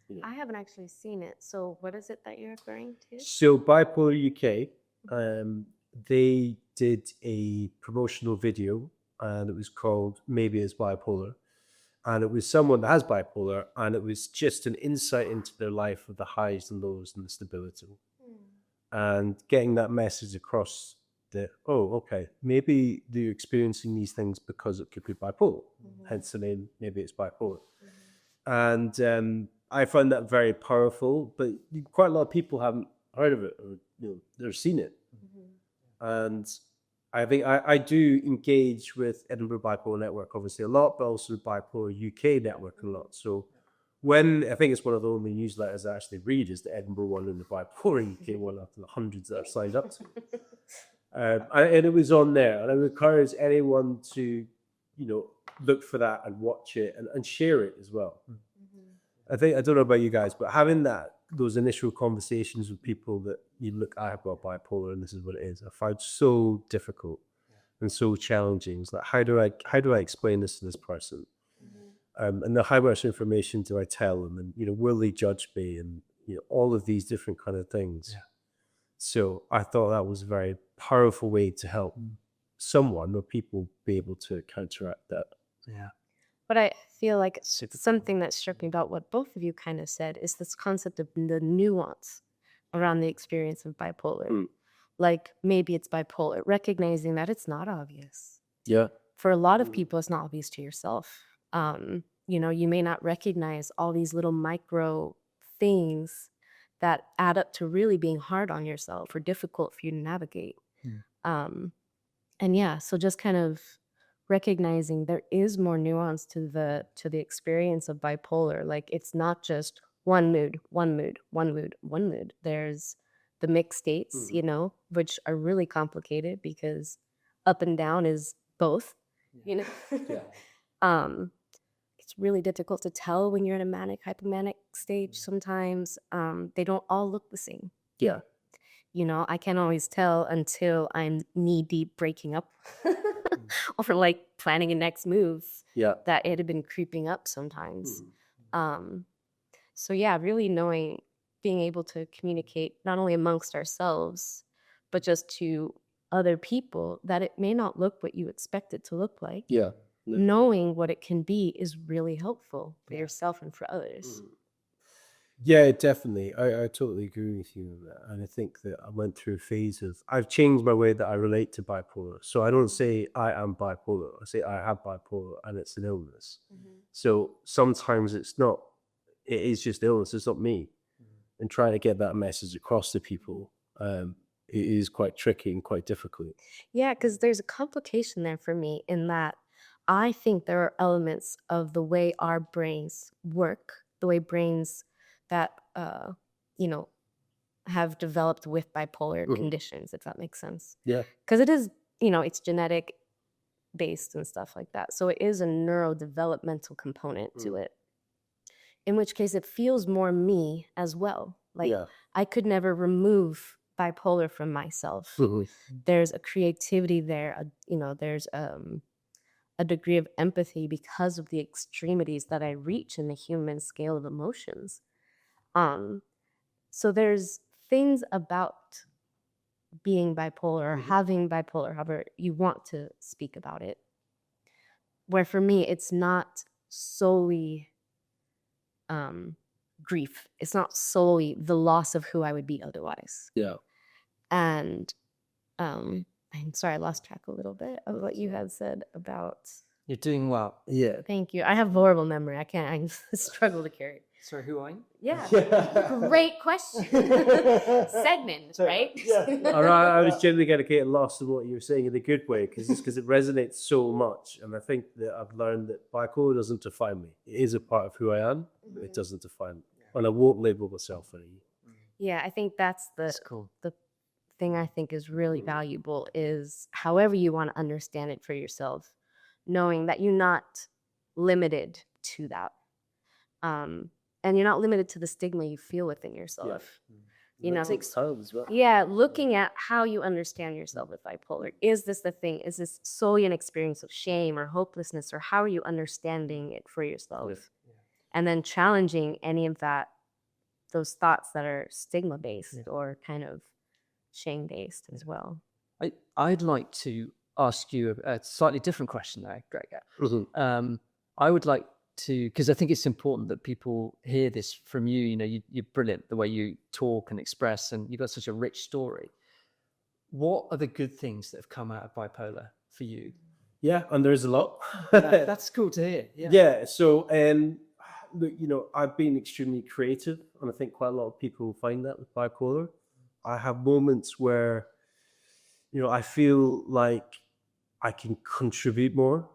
Yeah. I haven't actually seen it. So what is it that you're referring to? So Bipolar UK, they did a promotional video, and it was called Maybe It's Bipolar. And it was someone that has bipolar, and it was just an insight into their life of the highs and lows and the stability. And getting that message across that, oh, okay, maybe they're experiencing these things because it could be bipolar. Hence the name, Maybe It's Bipolar. And I found that very powerful, but quite a lot of people haven't heard of it, or, you know, they've seen it. And I think I do engage with Edinburgh Bipolar Network obviously a lot, but also the Bipolar UK network a lot. So I think it's one of the only newsletters I actually read is the Edinburgh one and the Bipolar UK one, after the hundreds that I've signed up to. And it was on there, and I would encourage anyone to, you know, look for that and watch it and share it as well. I don't know about you guys, but having those initial conversations with people that I have got bipolar and this is what it is, I found so difficult and so challenging. It's like, how do I explain this to this person? And how much information do I tell them? And, you know, will they judge me? And, you know, all of these different kind of things. So I thought that was a very powerful way to help someone or people be able to counteract that. Yeah. But I feel like Super something that struck me about what both of you kind of said is this concept of the nuance around the experience of bipolar. Mm. Like maybe it's bipolar, recognizing that it's not obvious. Yeah. For a lot of people, it's not obvious to yourself. You know, you may not recognize all these little micro things that add up to really being hard on yourself or difficult for you to navigate. And yeah, so just kind of recognizing there is more nuance to the experience of bipolar. Like it's not just one mood, one mood, one mood, one mood. There's the mixed states, you know, which are really complicated because up and down is both, you know. It's really difficult to tell when you're in a manic hypomanic stage sometimes. They don't all look the same. Yeah. You know, I can't always tell until I'm knee deep breaking up or like planning a next move Yeah. that it had been creeping up sometimes. So yeah, really knowing, being able to communicate not only amongst ourselves, but just to other people that it may not look what you expect it to look like. Yeah. Knowing what it can be is really helpful for yourself and for others. Yeah, definitely. I totally agree with you on that. And I think that I went through a phase of, I've changed my way that I relate to bipolar. So I don't say I am bipolar. I say I have bipolar and it's an illness. So sometimes it is just illness. It's not me. And trying to get that message across to people, it is quite tricky and quite difficult. Yeah, because there's a complication there for me in that I think there are elements of the way our brains work, the way brains that, you know, have developed with bipolar conditions, if that makes sense. Yeah. Because it is, you know, it's genetic based and stuff like that. So it is a neurodevelopmental component to it. In which case it feels more me as well. Like I could never remove bipolar from myself. There's a creativity there, you know, there's a degree of empathy because of the extremities that I reach in the human scale of emotions. So there's things about being bipolar or having bipolar, however you want to speak about it, where for me it's not solely grief. It's not solely the loss of who I would be otherwise. Yeah. And I'm sorry, I lost track a little bit of what you had said about. You're doing well. Yeah. Thank you. I have horrible memory. I struggle to carry it. Sorry, who are you? Yeah. Great question. Segment, right? I was generally going to get lost in what you were saying in a good way because it resonates so much. And I think that I've learned that bipolar doesn't define me. It is a part of who I am. It doesn't define me. And I won't label myself any. Yeah, I think that's cool. the thing I think is really valuable is however you want to understand it for yourself, knowing that you're not limited to that. And you're not limited to the stigma you feel within yourself. You know, it takes time as well. Yeah, looking at how you understand yourself with bipolar. Is this the thing? Is this solely an experience of shame or hopelessness, or how are you understanding it for yourself? And then challenging any of those thoughts that are stigma based or kind of shame based as well. I'd like to ask you a slightly different question there, Gregor. I would like to, because I think it's important that people hear this from you. You know, you're brilliant the way you talk and express, and you've got such a rich story. What are the good things that have come out of bipolar for you? Yeah, and there's a lot. That's cool to hear. Yeah. So, look, you know, I've been extremely creative, and I think quite a lot of people find that with bipolar. I have moments where, you know, I feel like I can contribute more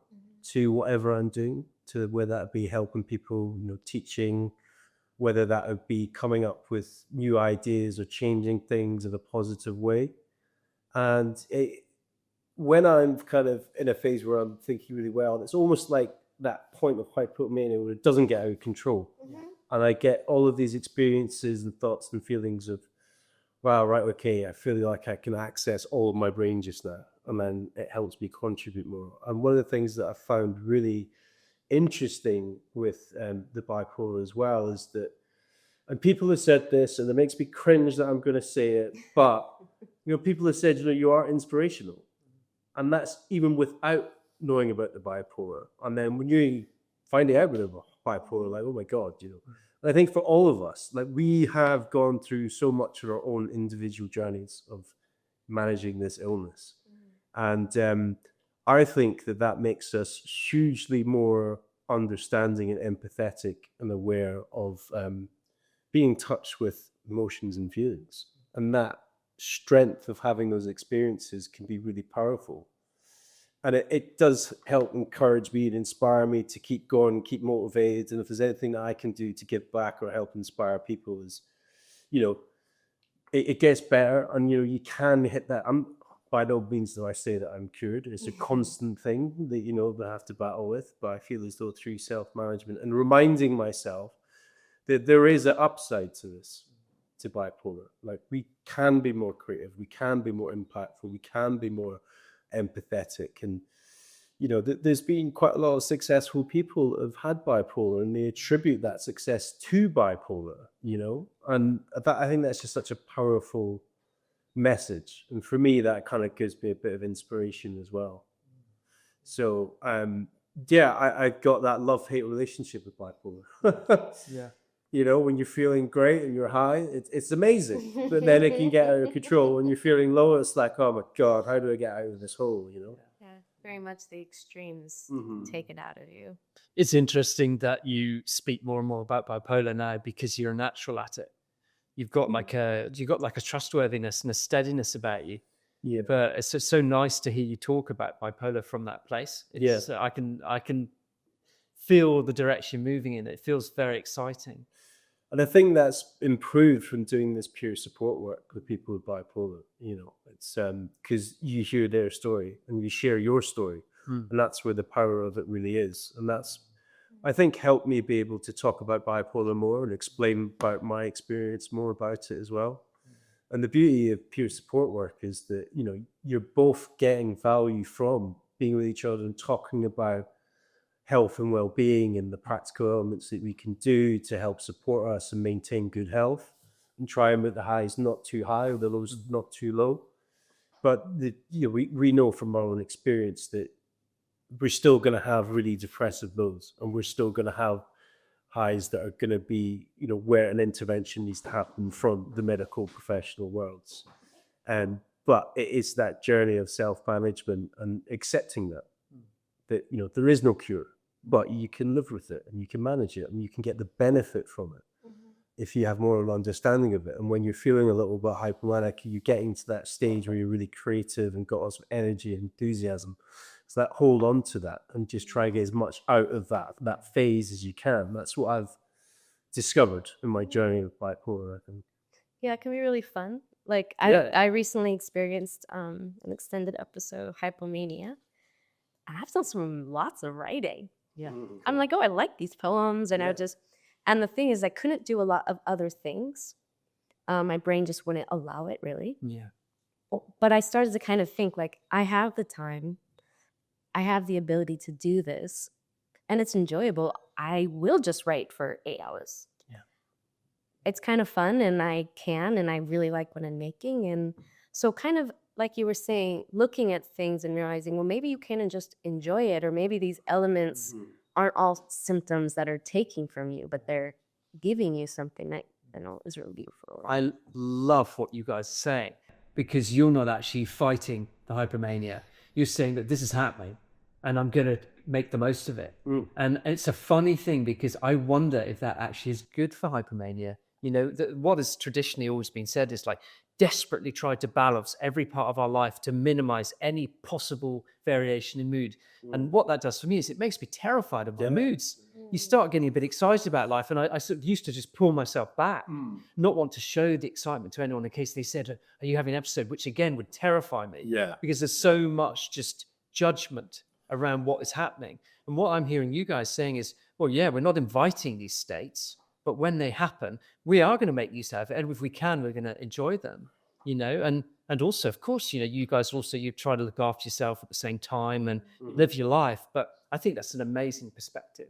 to whatever I'm doing, to whether that be helping people, you know, teaching, whether that would be coming up with new ideas or changing things in a positive way. And when I'm kind of in a phase where I'm thinking really well, it's almost like that point of hypomania where it doesn't get out of control. And I get all of these experiences and thoughts and feelings of, wow, right, okay, I feel like I can access all of my brain just now. And then it helps me contribute more. And one of the things that I found really interesting with the bipolar as well is that And people have said this, and it makes me cringe that I'm going to say it, but people have said, you are inspirational. And that's even without knowing about the bipolar. And then when you find out about bipolar, like, oh my God, And I think for all of us, like, we have gone through so much of our own individual journeys of managing this illness. And I think that makes us hugely more understanding and empathetic and aware of being in touch with emotions and feelings. And that strength of having those experiences can be really powerful. And it does help encourage me and inspire me to keep going, keep motivated. And if there's anything that I can do to give back or help inspire people, is, it gets better. And, you can hit that. By no means do I say that I'm cured. It's a constant thing that, that I have to battle with. But I feel as though through self-management and reminding myself that there is an upside to this, to bipolar. Like, we can be more creative. We can be more impactful. We can be more empathetic. And there's been quite a lot of successful people who have had bipolar, and they attribute that success to bipolar, and I think that's just such a powerful message. And for me, that kind of gives me a bit of inspiration as well. So I got that love-hate relationship with bipolar. Yeah. When you're feeling great and you're high, it's amazing. But then it can get out of control. When you're feeling low, it's like, oh my God, how do I get out of this hole, Yeah, very much the extremes take it out of you. It's interesting that you speak more and more about bipolar now, because you're a natural at it. You've got like a trustworthiness and a steadiness about you. Yeah. But it's just so nice to hear you talk about bipolar from that place. It's, I can feel the direction moving in. It feels very exciting. And I think that's improved from doing this peer support work with people with bipolar. It's because you hear their story and you share your story, and that's where the power of it really is. And that's, I think, helped me be able to talk about bipolar more and explain about my experience more about it as well. And the beauty of peer support work is that, you're both getting value from being with each other and talking about health and well-being and the practical elements that we can do to help support us and maintain good health, and try and make the highs not too high or the lows not too low. But we know from our own experience that we're still going to have really depressive lows, and we're still going to have highs that are going to be, where an intervention needs to happen from the medical professional worlds. But it is that journey of self-management and accepting that there is no cure, but you can live with it and you can manage it and you can get the benefit from it if you have more of an understanding of it. And when you're feeling a little bit hypomanic, you're getting to that stage where you're really creative and got lots of energy and enthusiasm. So that, hold on to that and just try and get as much out of that phase as you can. That's what I've discovered in my journey with bipolar, I think. Yeah, it can be really fun. Like, I recently experienced an extended episode of hypomania. I've done lots of writing. Yeah. I'm like, oh, I like these poems. And and the thing is, I couldn't do a lot of other things. My brain just wouldn't allow it, really. Yeah. But I started to kind of think, like, I have the time. I have the ability to do this. And it's enjoyable. I will just write for 8 hours. Yeah. It's kind of fun, and I really like what I'm making. And so kind of, like you were saying, looking at things and realizing, well, maybe you can just enjoy it, or maybe these elements aren't all symptoms that are taking from you, but they're giving you something that is really beautiful. I love what you guys are saying, because you're not actually fighting the hypomania. You're saying that this is happening and I'm going to make the most of it. And it's a funny thing, because I wonder if that actually is good for hypomania. What has traditionally always been said is, like, desperately try to balance every part of our life to minimize any possible variation in mood. And what that does for me is it makes me terrified of my moods. You start getting a bit excited about life, and I sort of used to just pull myself back, not want to show the excitement to anyone in case they said, are you having an episode? Which again would terrify me, because there's so much just judgment around what is happening. And what I'm hearing you guys saying is, well, yeah, we're not inviting these states, but when they happen, we are going to make use of it. And if we can, we're going to enjoy them, and also, of course, you guys also, you try to look after yourself at the same time and live your life. But I think that's an amazing perspective.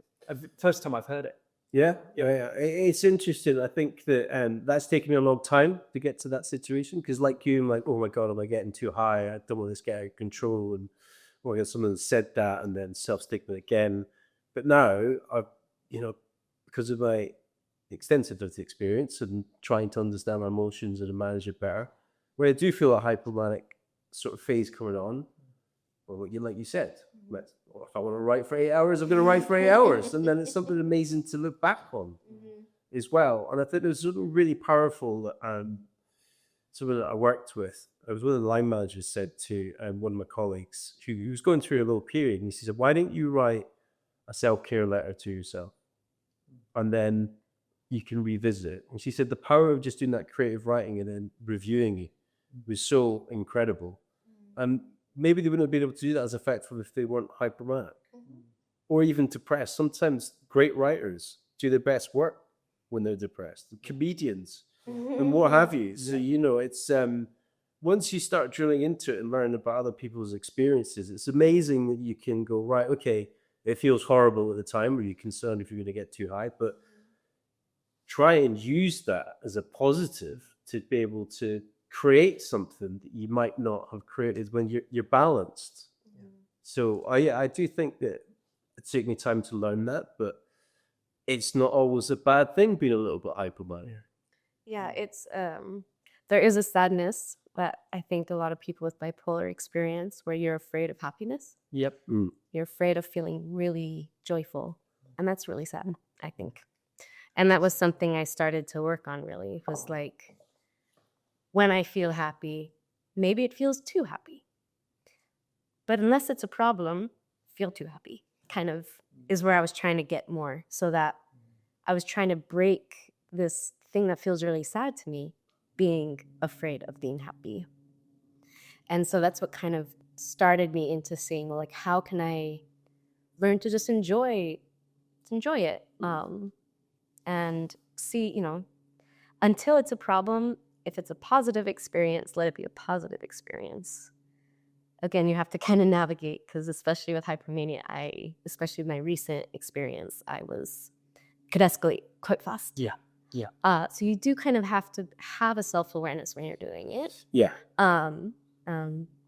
First time I've heard it. Yeah. It's interesting. I think that that's taken me a long time to get to that situation because, like you, I'm like, oh my god, am I getting too high? I don't want this to get out of control. And well, I guess someone said that, and then self-stigma again. But now, I've because of my extensive lived experience and trying to understand my emotions and manage it better, where I do feel a hypomanic sort of phase coming on. Well, like you said, if I want to write for 8 hours, I'm going to write for 8 hours. And then it's something amazing to look back on as well. And I think there's something really powerful that someone that I worked with, I was one of the line managers, said to one of my colleagues who was going through a little period. And he said, why didn't you write a self-care letter to yourself? And then you can revisit it. And she said the power of just doing that creative writing and then reviewing it was so incredible. And maybe they wouldn't have been able to do that as effective if they weren't hypermanic or even depressed. Sometimes great writers do their best work when they're depressed. Comedians and what have you. So, it's once you start drilling into it and learn about other people's experiences, it's amazing that you can go, right, okay, it feels horrible at the time, or you're concerned if you're going to get too high, but try and use that as a positive to be able to create something that you might not have created when you're balanced. So I do think that it took me time to learn that, but it's not always a bad thing being a little bit hypomanic. Yeah, it's there is a sadness that I think a lot of people with bipolar experience, where you're afraid of happiness. Yep. You're afraid of feeling really joyful, and that's really sad, I think. And that was something I started to work on. Really, it was like, when I feel happy, maybe it feels too happy. But unless it's a problem, feel too happy kind of is where I was trying to get more, so that I was trying to break this thing that feels really sad to me, being afraid of being happy. And so that's what kind of started me into seeing, well, like, how can I learn to just enjoy it, and see, until it's a problem. If it's a positive experience, let it be a positive experience. Again, you have to kind of navigate, because especially with hypermania, especially with my recent experience, could escalate quite fast. Yeah. So you do kind of have to have a self-awareness when you're doing it. Yeah.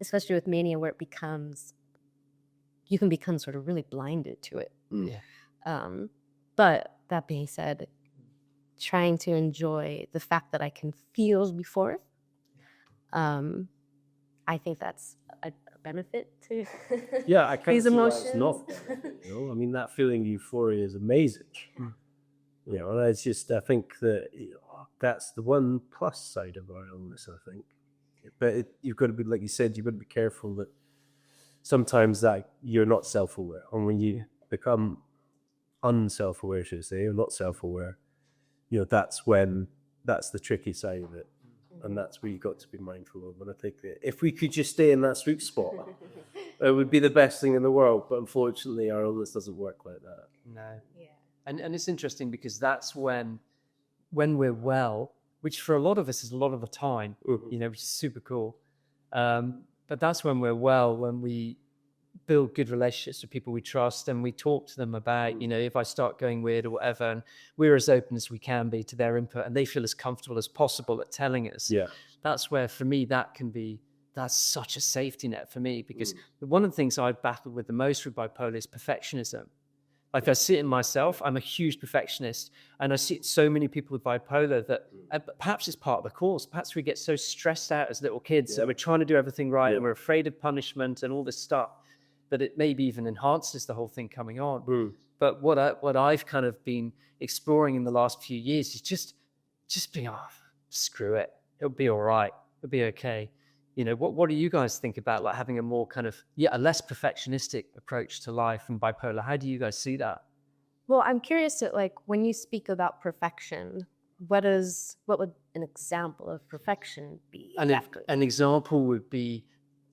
Especially with mania, where you can become sort of really blinded to it. Yeah. But that being said, trying to enjoy the fact that I can feel before, I think that's a benefit to I can't these see why emotions. it's not. I mean, that feeling of euphoria is amazing. And it's just, I think that that's the one plus side of our illness, I think. But you've got to be, like you said, you've got to be careful that sometimes that you're not self-aware. And when you become unself-aware, should I say, or not self-aware, that's the tricky side of it. And that's where you've got to be mindful of. And I think that if we could just stay in that sweet spot, it would be the best thing in the world. But unfortunately, our illness doesn't work like that. No. Yeah. And it's interesting, because that's when we're well, which for a lot of us is a lot of the time, which is super cool. But that's when we're well, when we build good relationships with people we trust, and we talk to them about, if I start going weird or whatever, and we're as open as we can be to their input, and they feel as comfortable as possible at telling us. Yeah. That's where, for me, that's such a safety net for me, because one of the things I've battled with the most with bipolar is perfectionism. Like, I see it in myself. I'm a huge perfectionist, and I see so many people with bipolar that perhaps it's part of the course. Perhaps we get so stressed out as little kids that we're trying to do everything right, and we're afraid of punishment and all this stuff, that it maybe even enhances the whole thing coming on. But what I've kind of been exploring in the last few years is just being, screw it. It'll be all right. It'll be okay. What do you guys think about, like, having a more kind of, a less perfectionistic approach to life and bipolar? How do you guys see that? Well, I'm curious to, like, when you speak about perfection, what would an example of perfection be? An example would be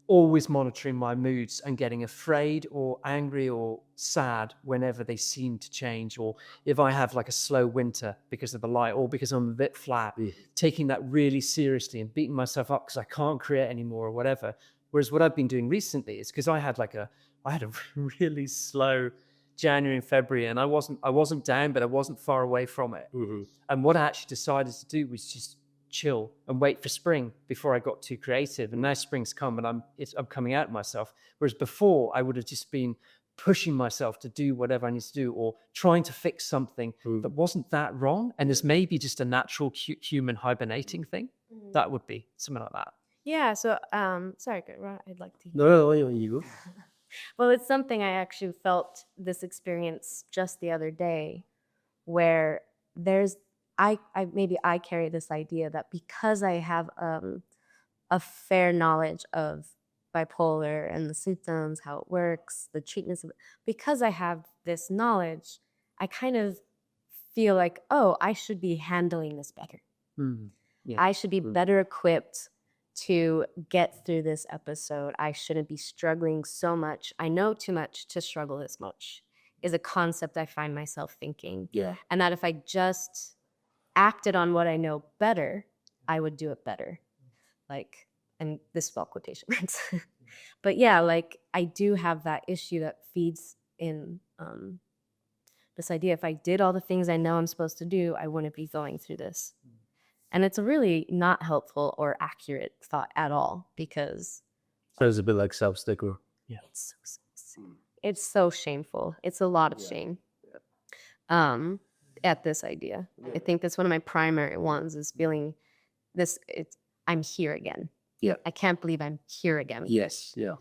always monitoring my moods and getting afraid or angry or sad whenever they seem to change, or if I have like a slow winter because of the light, or because I'm a bit flat, taking that really seriously and beating myself up because I can't create anymore or whatever. Whereas what I've been doing recently is, because I had a really slow January and February, and I wasn't down, but I wasn't far away from it. And what I actually decided to do was just chill and wait for spring before I got too creative. And now spring's come, and I'm coming out of myself. Whereas before, I would have just been pushing myself to do whatever I need to do, or trying to fix something that wasn't that wrong, and is maybe just a natural human hibernating thing. That would be something like that. Yeah. So, sorry, Gregor, I'd like to. No, you go. Well, it's something I actually felt this experience just the other day, where maybe I carry this idea that because I have a fair knowledge of bipolar and the symptoms, how it works, the treatments of it, because I have this knowledge, I kind of feel like, oh, I should be handling this better. Yeah. I should be better equipped to get through this episode. I shouldn't be struggling so much. I know too much to struggle this much, is a concept I find myself thinking. Yeah. And that if I just acted on what I know better, I would do it better. Like, and this is all quotation marks. But yeah, like I do have that issue that feeds in this idea. If I did all the things I know I'm supposed to do, I wouldn't be going through this. And it's a really not helpful or accurate thought at all, because Sounds a bit like self-stigma. Yeah. it's so shameful. It's a lot of shame at this idea. I think that's one of my primary ones, is feeling this, I'm here again. Yeah. I can't believe I'm here again. Yes. Yeah.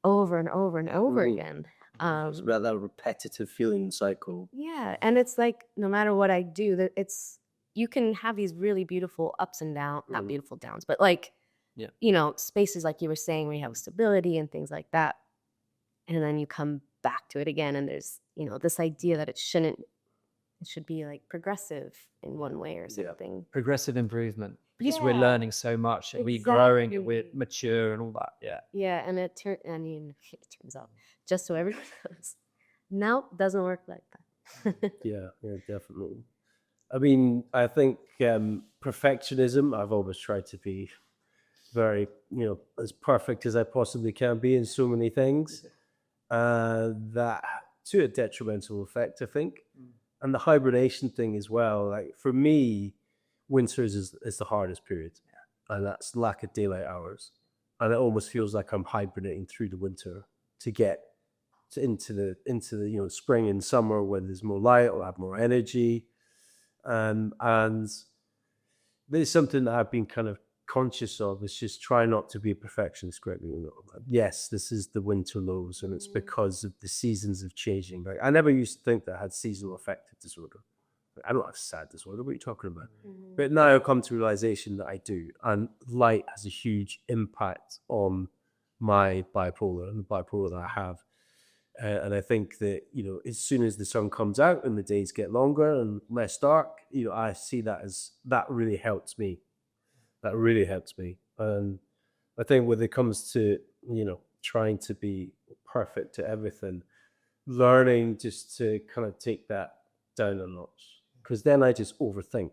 Over and over and over Mhm. again. It's about that repetitive feeling cycle. Yeah, and it's like no matter what I do, that you can have these really beautiful ups and downs, not beautiful downs, but like, spaces like you were saying where you have stability and things like that, and then you come back to it again, and there's this idea that it should be like progressive in one way or something. Progressive improvement, because we're Yeah. learning so much, and we're growing, and we're Exactly. mature, and all that. Yeah. Yeah, and it turns out, just so everyone knows, no, doesn't work like that. Yeah, definitely. I mean, I think perfectionism, I've always tried to be very, as perfect as I possibly can be in so many things. That to a detrimental effect, I think. And the hibernation thing as well. Like for me, winters is the hardest period. And that's lack of daylight hours. And it almost feels like I'm hibernating through the winter to get into the spring and summer, when there's more light, I'll have more energy. And there's something that I've been kind of conscious of, is just try not to be a perfectionist, Gregory. Yes, this is the winter lows, and it's because of the seasons of changing. Like I never used to think that I had seasonal affective disorder. I don't have sad disorder. What are you talking about? But now I've come to realization that I do, and light has a huge impact on my bipolar and the bipolar that I have. And I think that, as soon as the sun comes out and the days get longer and less dark, I see that as, that really helps me. That really helps me. And I think when it comes to, trying to be perfect to everything, learning just to kind of take that down a notch, because then I just overthink.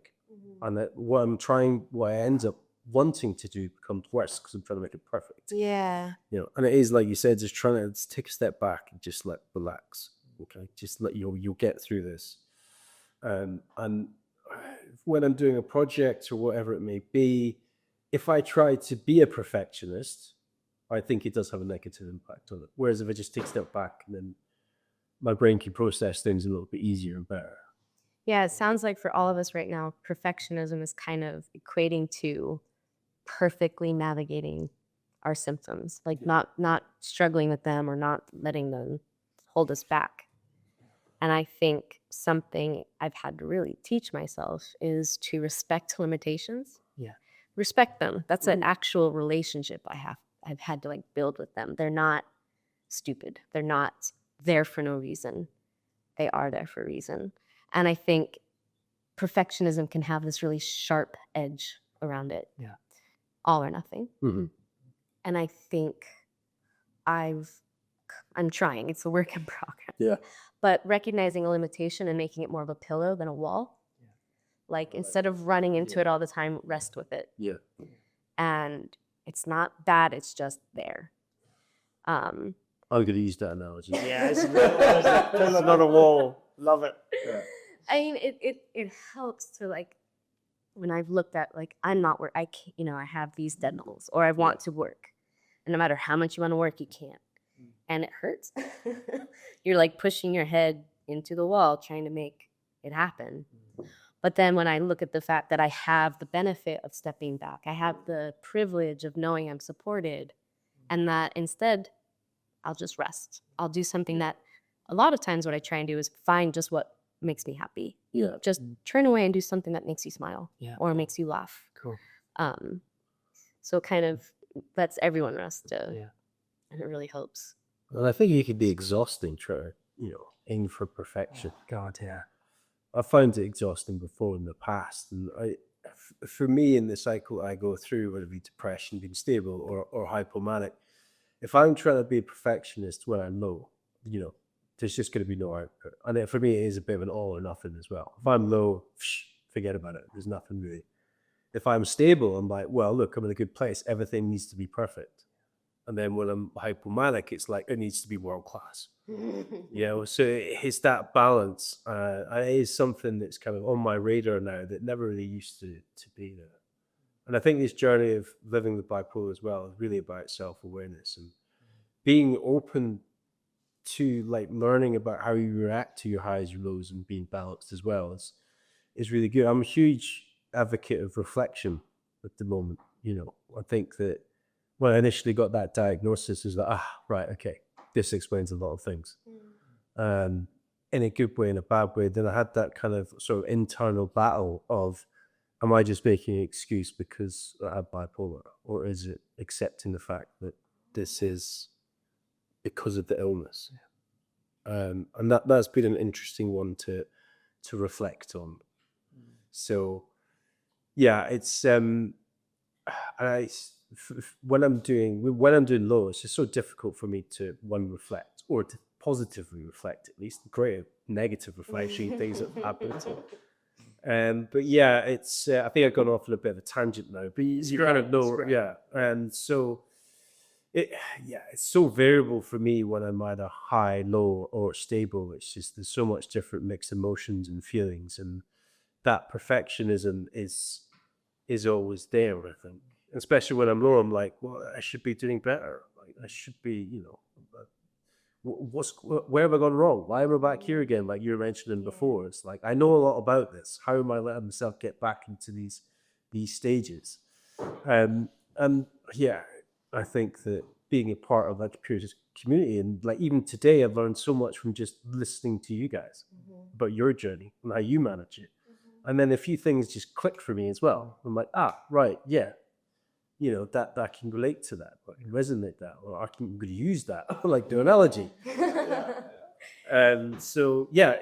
And that what I end up wanting to do becomes worse, because I'm trying to make it perfect. Yeah. And it is like you said, just trying to take a step back and just relax. Okay, just let you'll get through this. And when I'm doing a project or whatever it may be, if I try to be a perfectionist, I think it does have a negative impact on it. Whereas if I just take a step back, and then my brain can process things a little bit easier and better. Yeah, it sounds like for all of us right now, perfectionism is kind of equating to perfectly navigating our symptoms, like not struggling with them or not letting them hold us back. And I think something I've had to really teach myself is to respect limitations. Yeah. Respect them. That's an actual relationship I've had to build with them. They're not stupid. They're not there for no reason. They are there for a reason. And I think perfectionism can have this really sharp edge around it. Yeah. All or nothing. Mm-hmm. And I think I'm trying. It's a work in progress. Yeah. But recognizing a limitation and making it more of a pillow than a wall. Like instead of running into it all the time, rest with it. Yeah. And it's not bad, it's just there. I'm going to use that analogy. Yeah, it's not a wall. Love it. Yeah. I mean, it helps to like when I've looked at like I'm not work. I can't, I have these deadlines or I want to work, and no matter how much you want to work, you can't, and it hurts. You're like pushing your head into the wall trying to make it happen. But then when I look at the fact that I have the benefit of stepping back, I have the privilege of knowing I'm supported, and that instead I'll just rest. I'll do something that a lot of times what I try and do is find just what makes me happy. Yeah. Just turn away and do something that makes you smile or makes you laugh. Cool. So it kind of lets everyone rest, Yeah. and it really helps. And I think it can be exhausting trying to, aim for perfection. God, yeah. I found it exhausting before in the past. And for me, in the cycle I go through, whether it be depression, being stable, or hypomanic, if I'm trying to be a perfectionist when I'm low, there's just going to be no output. And for me, it is a bit of an all or nothing as well. If I'm low, forget about it. There's nothing really. If I'm stable, I'm like, well, look, I'm in a good place. Everything needs to be perfect. And then when I'm hypomanic, it's like, it needs to be world class. So it's that balance. And it is something that's kind of on my radar now that never really used to be there. And I think this journey of living with bipolar as well is really about self-awareness and being open to like learning about how you react to your highs, your lows, and being balanced as well is really good. I'm a huge advocate of reflection at the moment. I think that when I initially got that diagnosis, it was like, right, okay, this explains a lot of things. In a good way, in a bad way. Then I had that kind of sort of internal battle of, am I just making an excuse because I have bipolar? Or is it accepting the fact that this is because of the illness? And that's been an interesting one to reflect on. So, yeah, it's when I'm doing low, it's just so difficult for me to reflect or to positively reflect, at least create a negative reflection, things that have happened. But yeah, it's I think I've gone off on a bit of a tangent now, but you kind of know, yeah. And so it's so variable for me when I'm either high, low, or stable. It's just there's so much different mixed emotions and feelings, and that perfectionism is always there, I think. Especially when I'm low, I'm like, well, I should be doing better. Like I should be, where have I gone wrong? Why am I back here again? Like you were mentioning before, it's like I know a lot about this. How am I letting myself get back into these stages? And yeah, I think that being a part of that community, and like even today, I've learned so much from just listening to you guys about your journey and how you manage it. And then a few things just clicked for me as well. I'm like, right, yeah. That I can relate to that, I can resonate that, or I can use that, like the analogy. And so, yeah,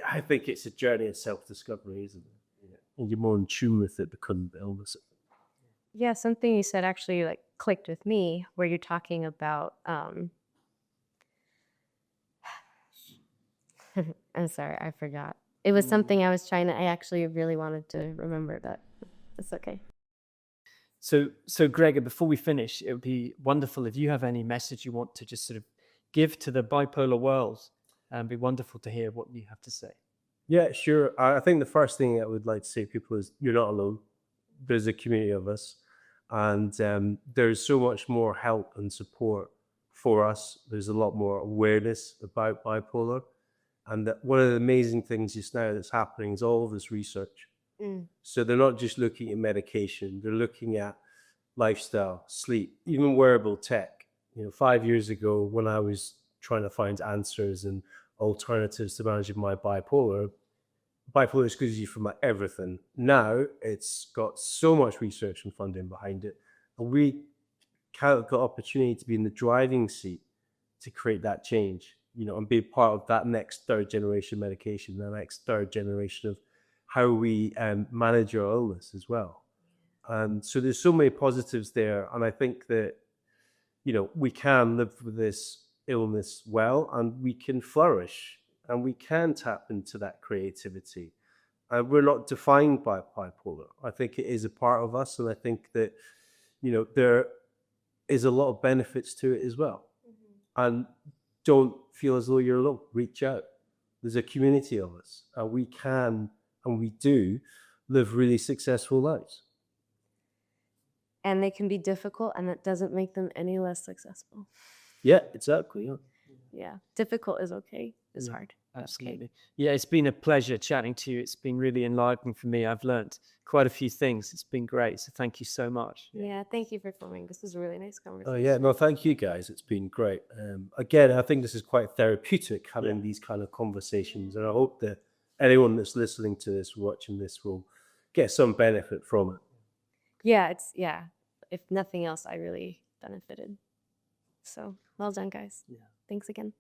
I think it's a journey of self-discovery, isn't it? And you're more in tune with it because of the illness. Yeah, something you said actually like clicked with me, where you're talking about. I'm sorry, I forgot. It was something I actually really wanted to remember, but it's okay. So Gregor, before we finish, it would be wonderful if you have any message you want to just sort of give to the bipolar world. It'd be wonderful to hear what you have to say. Yeah, sure. I think the first thing I would like to say to people is you're not alone. There's a community of us, and there's so much more help and support for us. There's a lot more awareness about bipolar, and that one of the amazing things just now that's happening is all of this research. So they're not just looking at medication, they're looking at lifestyle, sleep, even wearable tech. 5 years ago when I was trying to find answers and alternatives to managing my bipolar excludes you from everything. Now it's got so much research and funding behind it. And we got opportunity to be in the driving seat to create that change, and be part of that next third generation medication, the next third generation of how we manage our illness as well. And so there's so many positives there. And I think that, we can live with this illness well, and we can flourish, and we can tap into that creativity. And we're not defined by bipolar. I think it is a part of us. And I think that, there is a lot of benefits to it as well. And don't feel as though you're alone. Reach out. There's a community of us, and we can and we do live really successful lives. And they can be difficult, and that doesn't make them any less successful. Yeah, exactly. Yeah. Yeah, difficult is okay. It's Yeah, hard. That's okay. Absolutely. Yeah, it's been a pleasure chatting to you. It's been really enlightening for me. I've learnt quite a few things. It's been great. So thank you so much. Yeah, thank you for filming. This was a really nice conversation. Oh yeah, no, thank you guys. It's been great. Again, I think this is quite therapeutic having these kind of conversations, and I hope that anyone that's listening to this, watching this, will get some benefit from it. Yeah, if nothing else, I really benefited. So well done, guys. Yeah. Thanks again.